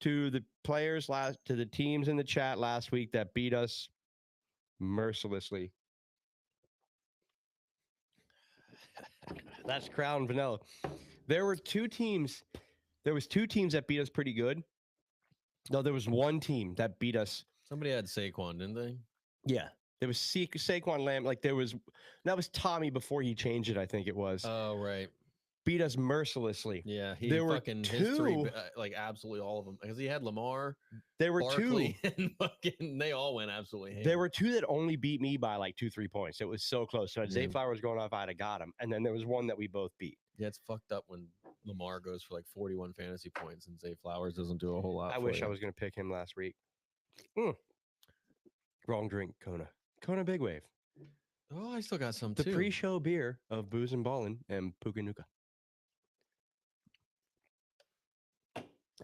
to the players to the teams in the chat last week that beat us mercilessly. That's crown vanilla. There were two teams. There was two teams that beat us pretty good. No, there was one team that beat us. Somebody had Saquon, didn't they? Yeah, there was Saquon Lamb. Like that was Tommy before he changed it. I think it was. Oh, right. Beat us mercilessly. Yeah, he there fucking were history, like absolutely all of them, because he had Lamar. There were Barkley, and fucking they all went absolutely ham. There were two that only beat me by like 2-3 points. It was so close. So Zay Flowers going off, I'd have got him. And then there was one that we both beat. Yeah, it's fucked up when Lamar goes for like 41 fantasy points and Zay Flowers doesn't do a whole lot. I wish I was going to pick him last week. Wrong drink, Kona. Kona Big Wave. Oh, I still got some too. The pre-show beer of Booze and Ballin' and Puka Nuka.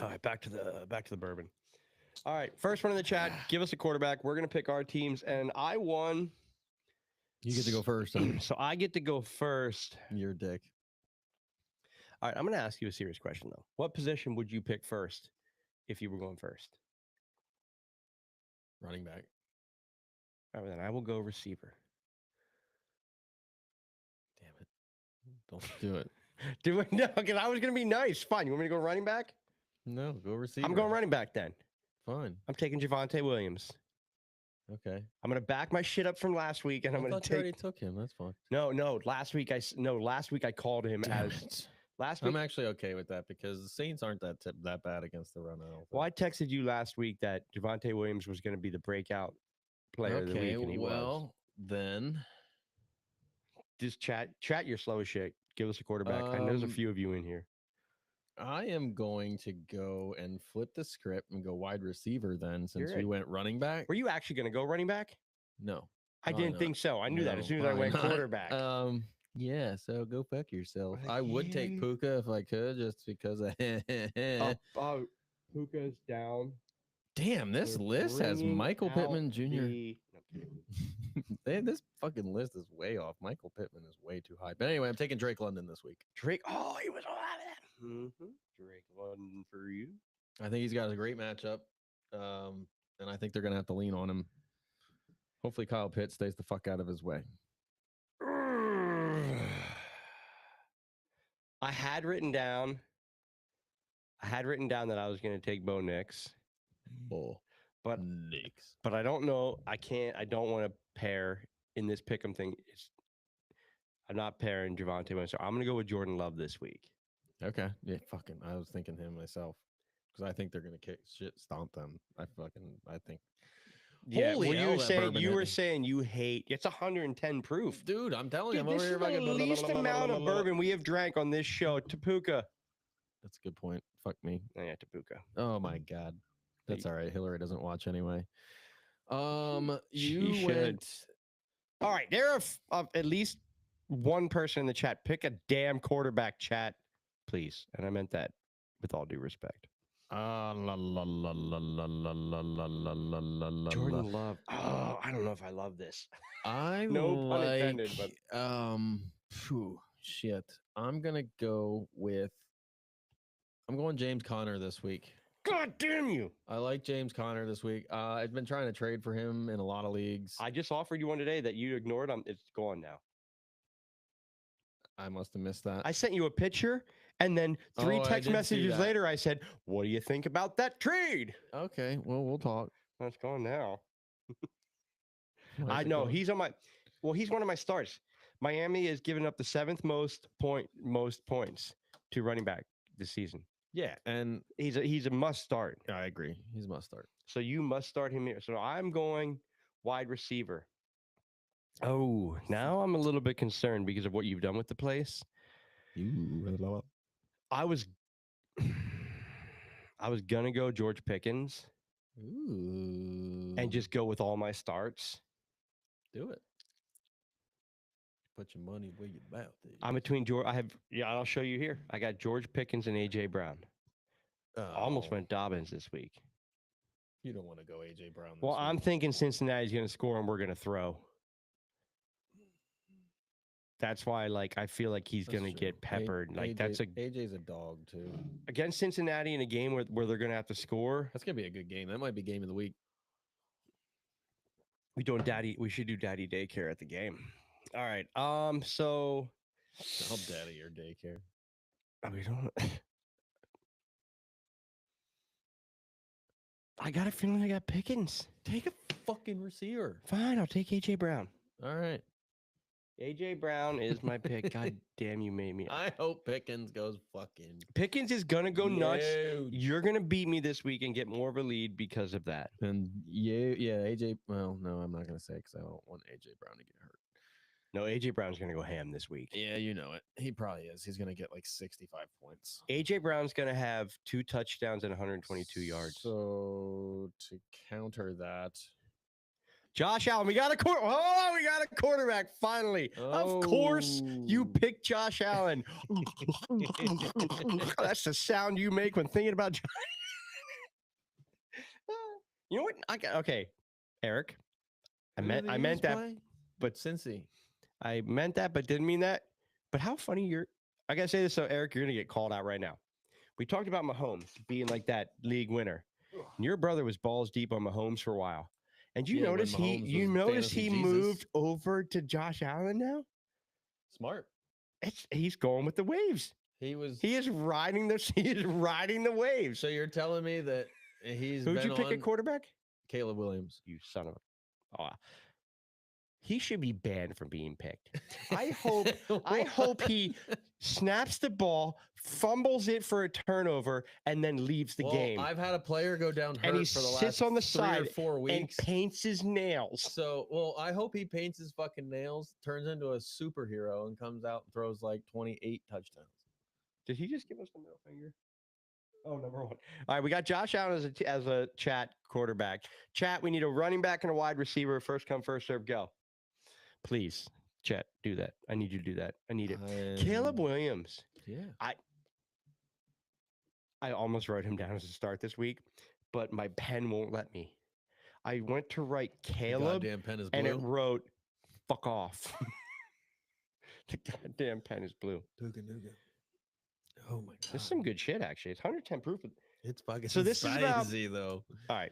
All right, back to the bourbon. All right, first one in the chat. Give us a quarterback. We're going to pick our teams, and I won. You get to go first. So I get to go first. You're a dick. All right, I'm going to ask you a serious question, though. What position would you pick first if you were going first? Running back. All right, then I will go receiver. Damn it. Don't do it. Do it? No, because I was going to be nice. Fine. You want me to go running back? No, go receiver. I'm going running back then. Fine. I'm taking Javonte Williams. Okay. I'm going to back my shit up from last week, and I'm going to take. You already took him. That's fine. No. Last week I called him as. Last week, I'm actually okay with that because the Saints aren't that bad against the run. Well, I texted you last week that Javonte Williams was going to be the breakout player of the week, and he was. Then just chat your slow as shit. Give us a quarterback. I know there's a few of you in here. I am going to go and flip the script and go wide receiver then, since we went running back. Were you actually going to go running back? No. I didn't think so. I knew that as soon as I went quarterback. Yeah, so go fuck yourself. I would take Puka if I could, just because Puka's down. Damn, this list has Michael Pittman Jr. This fucking list is way off. Michael Pittman is way too high. But anyway, I'm taking Drake London this week. Drake, he was all out of that. Mm-hmm. Drake London for you. I think he's got a great matchup, and I think they're gonna have to lean on him. Hopefully, Kyle Pitts stays the fuck out of his way. I had written down that I was going to take Bo Nix. But I don't know. I don't want to pair in this pick'em thing. I'm not pairing Javonte Williams. So I'm going to go with Jordan Love this week. Okay. Yeah, fucking. I was thinking him myself because I think they're going to stomp them. I think. Yeah, holy you were saying you hate. It's 110 proof, dude. I'm telling you, this is the least amount of bourbon we have drank on this show. Tapuka. That's a good point. Fuck me. Oh, yeah, Tapuka. Oh my god, that's all right. Hillary doesn't watch anyway. You went. All right, there are at least one person in the chat. Pick a damn quarterback, chat, please. And I meant that with all due respect. Jordan Love. Oh, I don't know if I love this. I no pun intended, but shit. I'm going James Conner this week. God damn you. I like James Conner this week. I've been trying to trade for him in a lot of leagues. I just offered you one today that you ignored. It's gone now. I must have missed that. I sent you a picture, and then 3 text messages later, I said, "What do you think about that trade?" Okay, well, we'll talk. That's gone now. I know he's on my. Well, he's one of my starts. Miami has given up the 7th most points to running back this season. Yeah, and he's a must start. I agree. He's a must start. So you must start him here. So I'm going wide receiver. Oh, now I'm a little bit concerned because of what you've done with the place. I was gonna go George Pickens. And just go with all my starts. Do it. Put your money where your mouth is. I'm between George. I'll show you here. I got George Pickens and AJ Brown. Almost went Dobbins this week. You don't want to go AJ Brown. Well, I'm thinking Cincinnati's going to score and we're going to throw. That's why, I feel like he's going to get peppered. AJ's a dog too. Against Cincinnati in a game where they're going to have to score. That's going to be a good game. That might be game of the week. We should do daddy daycare at the game. All right. So I'll dead at your daycare. We don't. I got a feeling I got Pickens. Take a fucking receiver. Fine, I'll take AJ Brown. All right. AJ Brown is my pick. God damn, you made me. I hope Pickens goes fucking. Pickens is gonna go nuts. Huge. You're gonna beat me this week and get more of a lead because of that. And yeah, AJ. Well, no, I'm not gonna say because I don't want AJ Brown to get hurt. No, AJ Brown's gonna go ham this week. Yeah, you know it. He probably is. He's gonna get like 65 points. AJ Brown's gonna have 2 touchdowns and 122 yards. So to counter that, Josh Allen, we got a quarterback finally. Of course, you picked Josh Allen. That's the sound you make when thinking about. You know what? Okay, Eric. I meant that, but Cincy. I meant that, but didn't mean that. But how funny you're. I gotta say this, so Eric, you're gonna get called out right now. We talked about Mahomes being like that league winner. And your brother was balls deep on Mahomes for a while. And you notice he moved over to Josh Allen now? Smart. He's going with the waves. He is riding the waves. So you're telling me that who'd you pick at quarterback? Caleb Williams. You son of a. Oh, he should be banned from being picked. I hope he snaps the ball, fumbles it for a turnover, and then leaves the game. I've had a player go down hurt and he for the sits last on the 3 side or 4 weeks and paints his nails. So, I hope he paints his fucking nails, turns into a superhero, and comes out and throws like 28 touchdowns. Did he just give us the middle finger? Oh, number 1. All right, we got Josh Allen as a chat quarterback. Chat, we need a running back and a wide receiver. First come, first serve, go. Please, chat, do that. I need you to do that. I need it. Caleb Williams. Yeah. I almost wrote him down as a start this week, but my pen won't let me. I went to write Caleb, the goddamn pen is blue. And it wrote, fuck off. The goddamn pen is blue. Oh, my God. This is some good shit, actually. It's 110 proof. It's fucking so this spicy, is about, though. All right.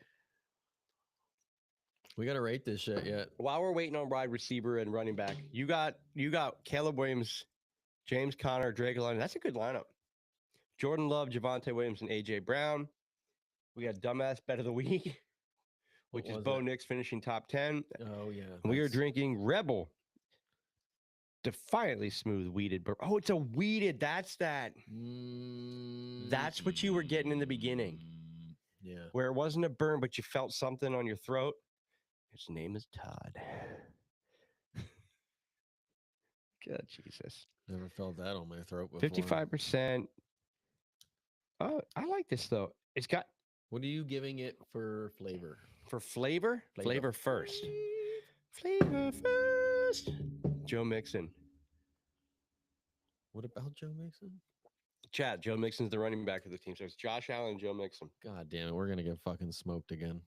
We got to rate this shit yet. While we're waiting on wide receiver and running back, you got Caleb Williams, James Conner, Drake London. That's a good lineup. Jordan Love, Javonte Williams, and AJ Brown. We got dumbass bet of the week, which is Bo Nix finishing top 10. Oh yeah. We are drinking Rebel. Defiantly smooth weeded. Oh, it's a weeded. That's that. That's what you were getting in the beginning. Yeah. Where it wasn't a burn, but you felt something on your throat. His name is Todd. God, Jesus. Never felt that on my throat before. 55%. Oh, I like this, though. It's got... What are you giving it for flavor? For flavor? Flavor first. Flavor first. Joe Mixon. What about Joe Mixon? Chat, Joe Mixon's the running back of the team. So it's Josh Allen and Joe Mixon. God damn it. We're going to get fucking smoked again.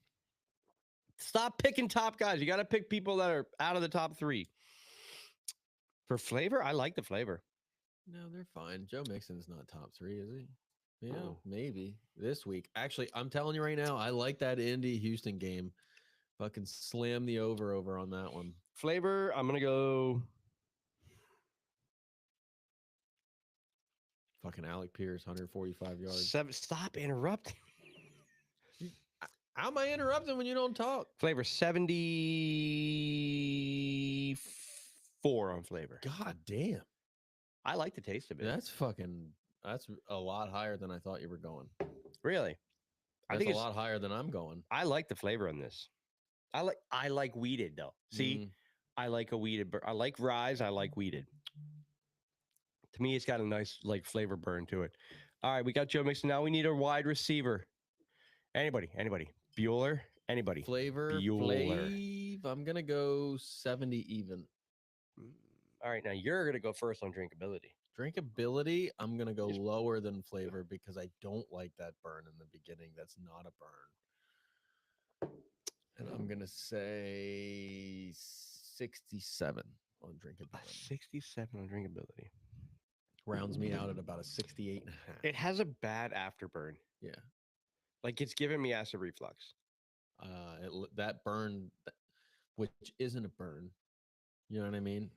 Stop picking top guys. You got to pick people that are out of the top 3. For flavor, I like the flavor. No, they're fine. Joe Mixon's not top 3, is he? Yeah, maybe this week. Actually, I'm telling you right now, I like that Indy-Houston game. Fucking slam the over on that one. Flavor, I'm going to go... Fucking Alec Pierce, 145 yards. Stop interrupting. How am I interrupting when you don't talk? Flavor, 74 on flavor. God damn. I like the taste of it. That's a lot higher than I thought you were going. Really? I think it's a lot higher than I'm going. I like the flavor on this. I like weeded though. See, I like a weeded. I like Rise. I like weeded. To me, it's got a nice like flavor burn to it. All right, we got Joe Mixon. Now we need a wide receiver. Anybody. Bueller. Anybody. Flavor. Bueller. I'm gonna go 70 even. All right, now you're gonna go first on drinkability. Drinkability, I'm going to go lower than flavor because I don't like that burn in the beginning. That's not a burn. And I'm going to say 67 on drinkability. 67 on drinkability. Rounds me out at about a 68 and a half. It has a bad afterburn. Yeah. Like it's giving me acid reflux. That burn, which isn't a burn. You know what I mean?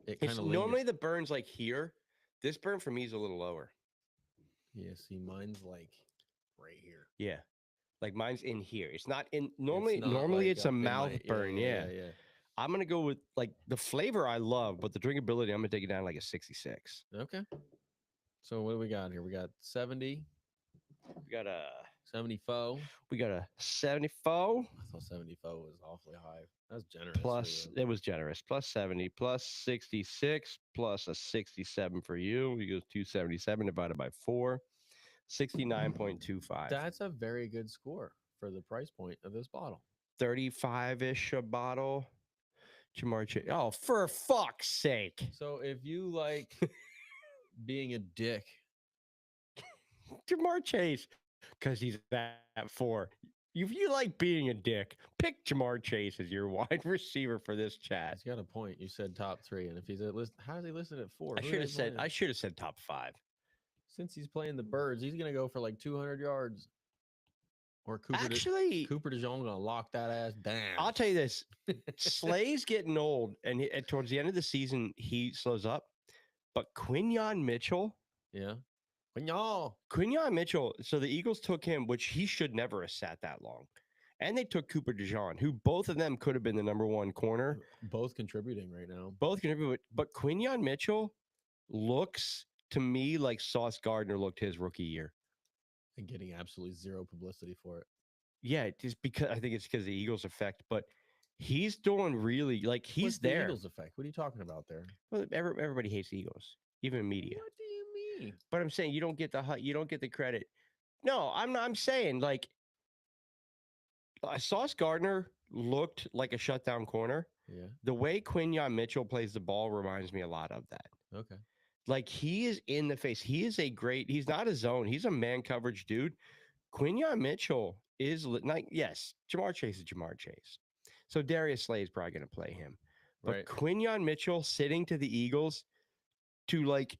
it It's kind of normally the burn's like here. This burn for me is a little lower. Yeah, see, mine's like right here. Yeah. Like mine's in here. It's not in It's normally not normally like it's a up in mouth my burn. Yeah. yeah. I'm gonna go with like the flavor I love, but the drinkability, I'm gonna take it down like a 66. Okay. So what do we got here? We got 70, We got a 74. 74 I thought 74 was awfully high. That's generous. plus it was generous. Plus 70 plus 66 plus a 67 for you. You go 277 divided by 4. 69.25. That's a very good score for the price point of this bottle. 35-ish a bottle. Jamar Chase. Oh, for fuck's sake. So if you like being a dick, Jamar Chase, because he's at 4. If you like being a dick, pick Jamar Chase as your wide receiver for this chat. he's got a point. You said top 3, and if he's at list, how is he listed at 4? I should have said top 5. Since he's playing the Birds, he's gonna go for like 200 yards. Or Cooper DeJean gonna lock that ass down. I'll tell you this: Slay's getting old, and towards the end of the season, he slows up. But Quinyon Mitchell, yeah, Quinyon Mitchell. So the Eagles took him, which he should never have sat that long, and they took Cooper DeJean, who both of them could have been the number 1 corner. Both contributing right now. Both contribute, but Quinyon Mitchell looks to me like Sauce Gardner looked his rookie year. And getting absolutely zero publicity for it. Yeah, just because I think it's because of the Eagles effect, but he's doing really like he's What's there. The Eagles effect. What are you talking about there? Well, everybody hates the Eagles, even media. What do you mean? But I'm saying you don't get the credit. No, I'm not. I'm saying like Sauce Gardner looked like a shutdown corner. Yeah. The way Quinyon Mitchell plays the ball reminds me a lot of that. Okay. Like he is in the face. He's not a zone. He's a man coverage dude. Quinyon Mitchell is like, yes, Jamar Chase is Jamar Chase. So Darius Slay is probably going to play him. But right. Quinyon Mitchell sitting to the Eagles to like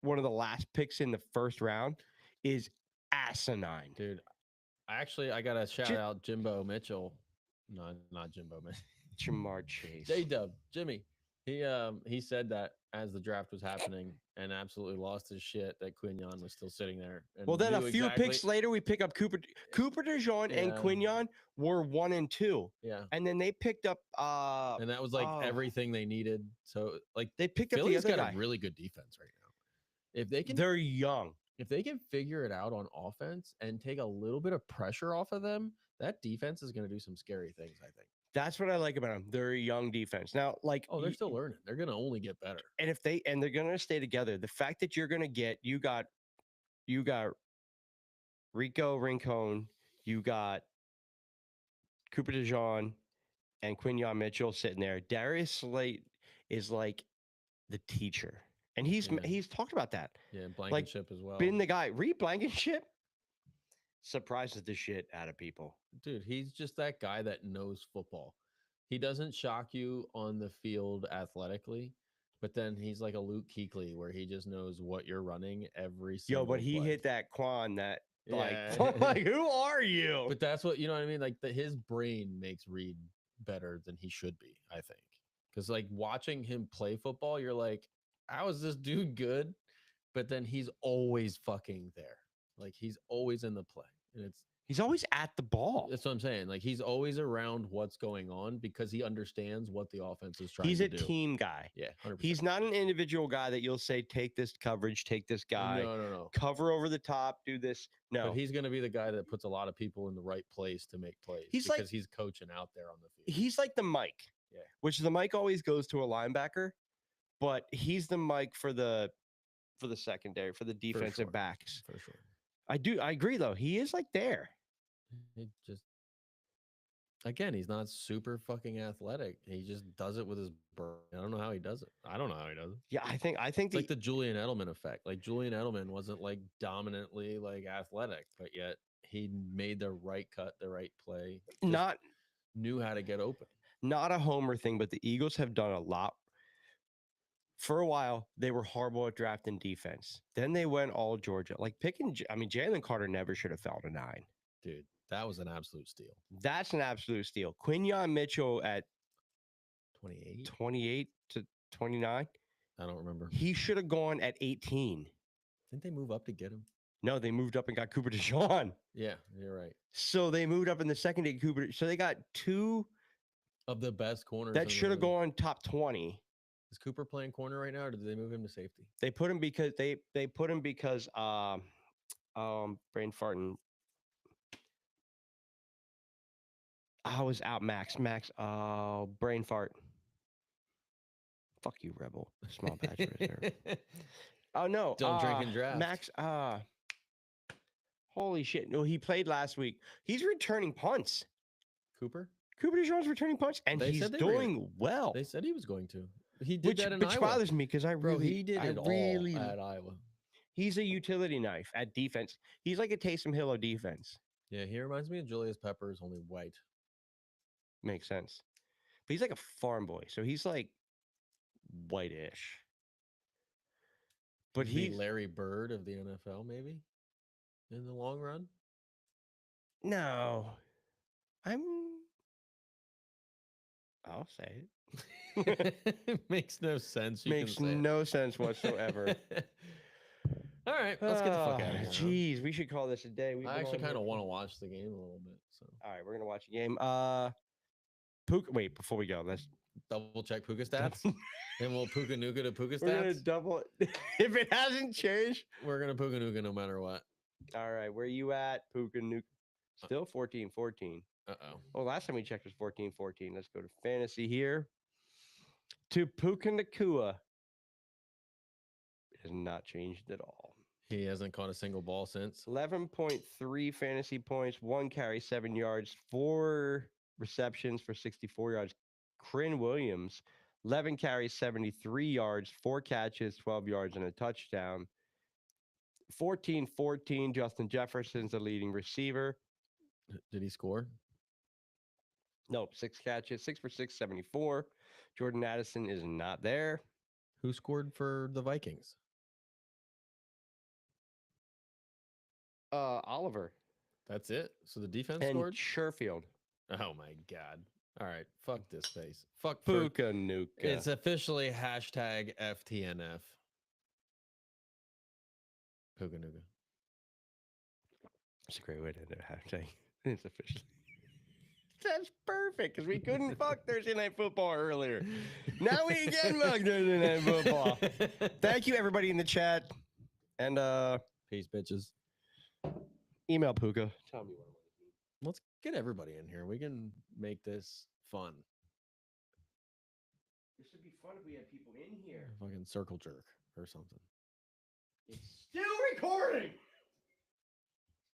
one of the last picks in the first round is asinine. Dude, I got to shout out Jimbo Mitchell. No, not Jimbo Mitchell. Jamar Chase. J-Dub, Jimmy. He said that as the draft was happening and absolutely lost his shit that Quinyon was still sitting there. And well, then a few picks later, we pick up Cooper DeJean and Quinyon were 1 and 2. Yeah. And then they picked up and that was like everything they needed. So like they picked Philly's up the other got guy. a really good defense right now. They're young. If they can figure it out on offense and take a little bit of pressure off of them, that defense is going to do some scary things, I think. That's what I like about them. They're a young defense. Now, like, they're still learning. They're going to only get better. And they're going to stay together. The fact that you're going to get, you got Rico Rincon, you got Cooper DeJean and Quinyon Mitchell sitting there. Darius Slay is like the teacher. And he's talked about that. Yeah, and Blankenship as well. Been the guy. Reed Blankenship surprises the shit out of people. Dude, he's just that guy that knows football. He doesn't shock you on the field athletically, but then he's like a Luke Kuechly where he just knows what you're running every single but he play. hit that Quan that like who are you? But that's what, you know what I mean? Like his brain makes Reed better than he should be, I think. Because like watching him play football, you're like, how is this dude good? But then he's always fucking there. Like he's always in the play. And he's always at the ball. That's what I'm saying. Like he's always around what's going on because he understands what the offense is trying to do. He's a team guy. Yeah, 100%. He's not an individual guy that you'll say, take this coverage, take this guy. No. Cover over the top, do this. No. But he's going to be the guy that puts a lot of people in the right place to make plays he's coaching out there on the field. He's like the Mike. Yeah. Which the Mike always goes to a linebacker, but he's the Mike for the secondary, for the defensive backs. For sure. I agree though. He is like there. He just, again, he's not super fucking athletic. He just does it with his brain. I don't know how he does it. I don't know how he does it. Yeah, I think it's like the Julian Edelman effect. Like Julian Edelman wasn't like dominantly like athletic, but yet he made the right cut, the right play. Knew how to get open. Not a homer thing, but the Eagles have done a lot. For a while, they were horrible at drafting defense. Then they went all Georgia. Like Jalen Carter never should have fell to 9. Dude, that was an absolute steal. That's an absolute steal. Quinyon Mitchell at 28 to 29. I don't remember. He should have gone at 18. Didn't they move up to get him? No, they moved up and got Cooper DeJean. Yeah, you're right. So they moved up in the second day. Cooper. So they got two of the best corners that should have gone top 20. Is Cooper playing corner right now, or did they move him to safety? They put him because brain farting. I was out, Max. Brain fart. Fuck you, Rebel. Small patch reserve. Oh no! Don't drink and draft. Max. Holy shit! No, he played last week. He's returning punts. Cooper DeJean's returning punts, and he's doing well. They said he was going to. He did that in Iowa. Which bothers me because he did it all at Iowa. He's a utility knife at defense. He's like a Taysom Hill of defense. Yeah, he reminds me of Julius Peppers, only white. Makes sense. But he's like a farm boy, so he's like whitish. But he's Larry Bird of the NFL, maybe in the long run. No, I'll say it. Makes no sense. Makes no sense whatsoever. All right, let's get the fuck out of here. Jeez, we should call this a day. I actually kind of want to watch the game a little bit. So, all right, we're gonna watch the game. Wait, before we go, let's double check Puka stats, and we'll Puka Nuka to Puka stats. We're gonna double. If it hasn't changed, we're gonna Puka Nuka no matter what. All right, where you at, Puka Nuka? Still 14-14. Oh, last time we checked was 14-14. Let's go to fantasy here. To Puka Nacua. It has not changed at all. He hasn't caught a single ball since. 11.3 fantasy points, 1 carry, 7 yards, 4 receptions for 64 yards. Quinn Williams, 11 carries, 73 yards, 4 catches, 12 yards, and a touchdown. 14-14, Justin Jefferson's the leading receiver. Did he score? Nope, 6 catches, 6 for 6, 74. Jordan Addison is not there. Who scored for the Vikings? Oliver. That's it. So the defense and scored? Sherfield. Oh my God. All right. Fuck this face. Fuck Puka Nuka. It's officially hashtag FTNF. Puka Nuka. That's a great way to end it. Hashtag. It's officially. That's perfect because we couldn't fuck Thursday Night Football earlier. Now we can fuck Thursday Night Football. Thank you, everybody in the chat. And peace, bitches. Email Puka. Tell me what I want to do. Let's get everybody in here. We can make this fun. This would be fun if we had people in here. Fucking circle jerk or something. It's still recording.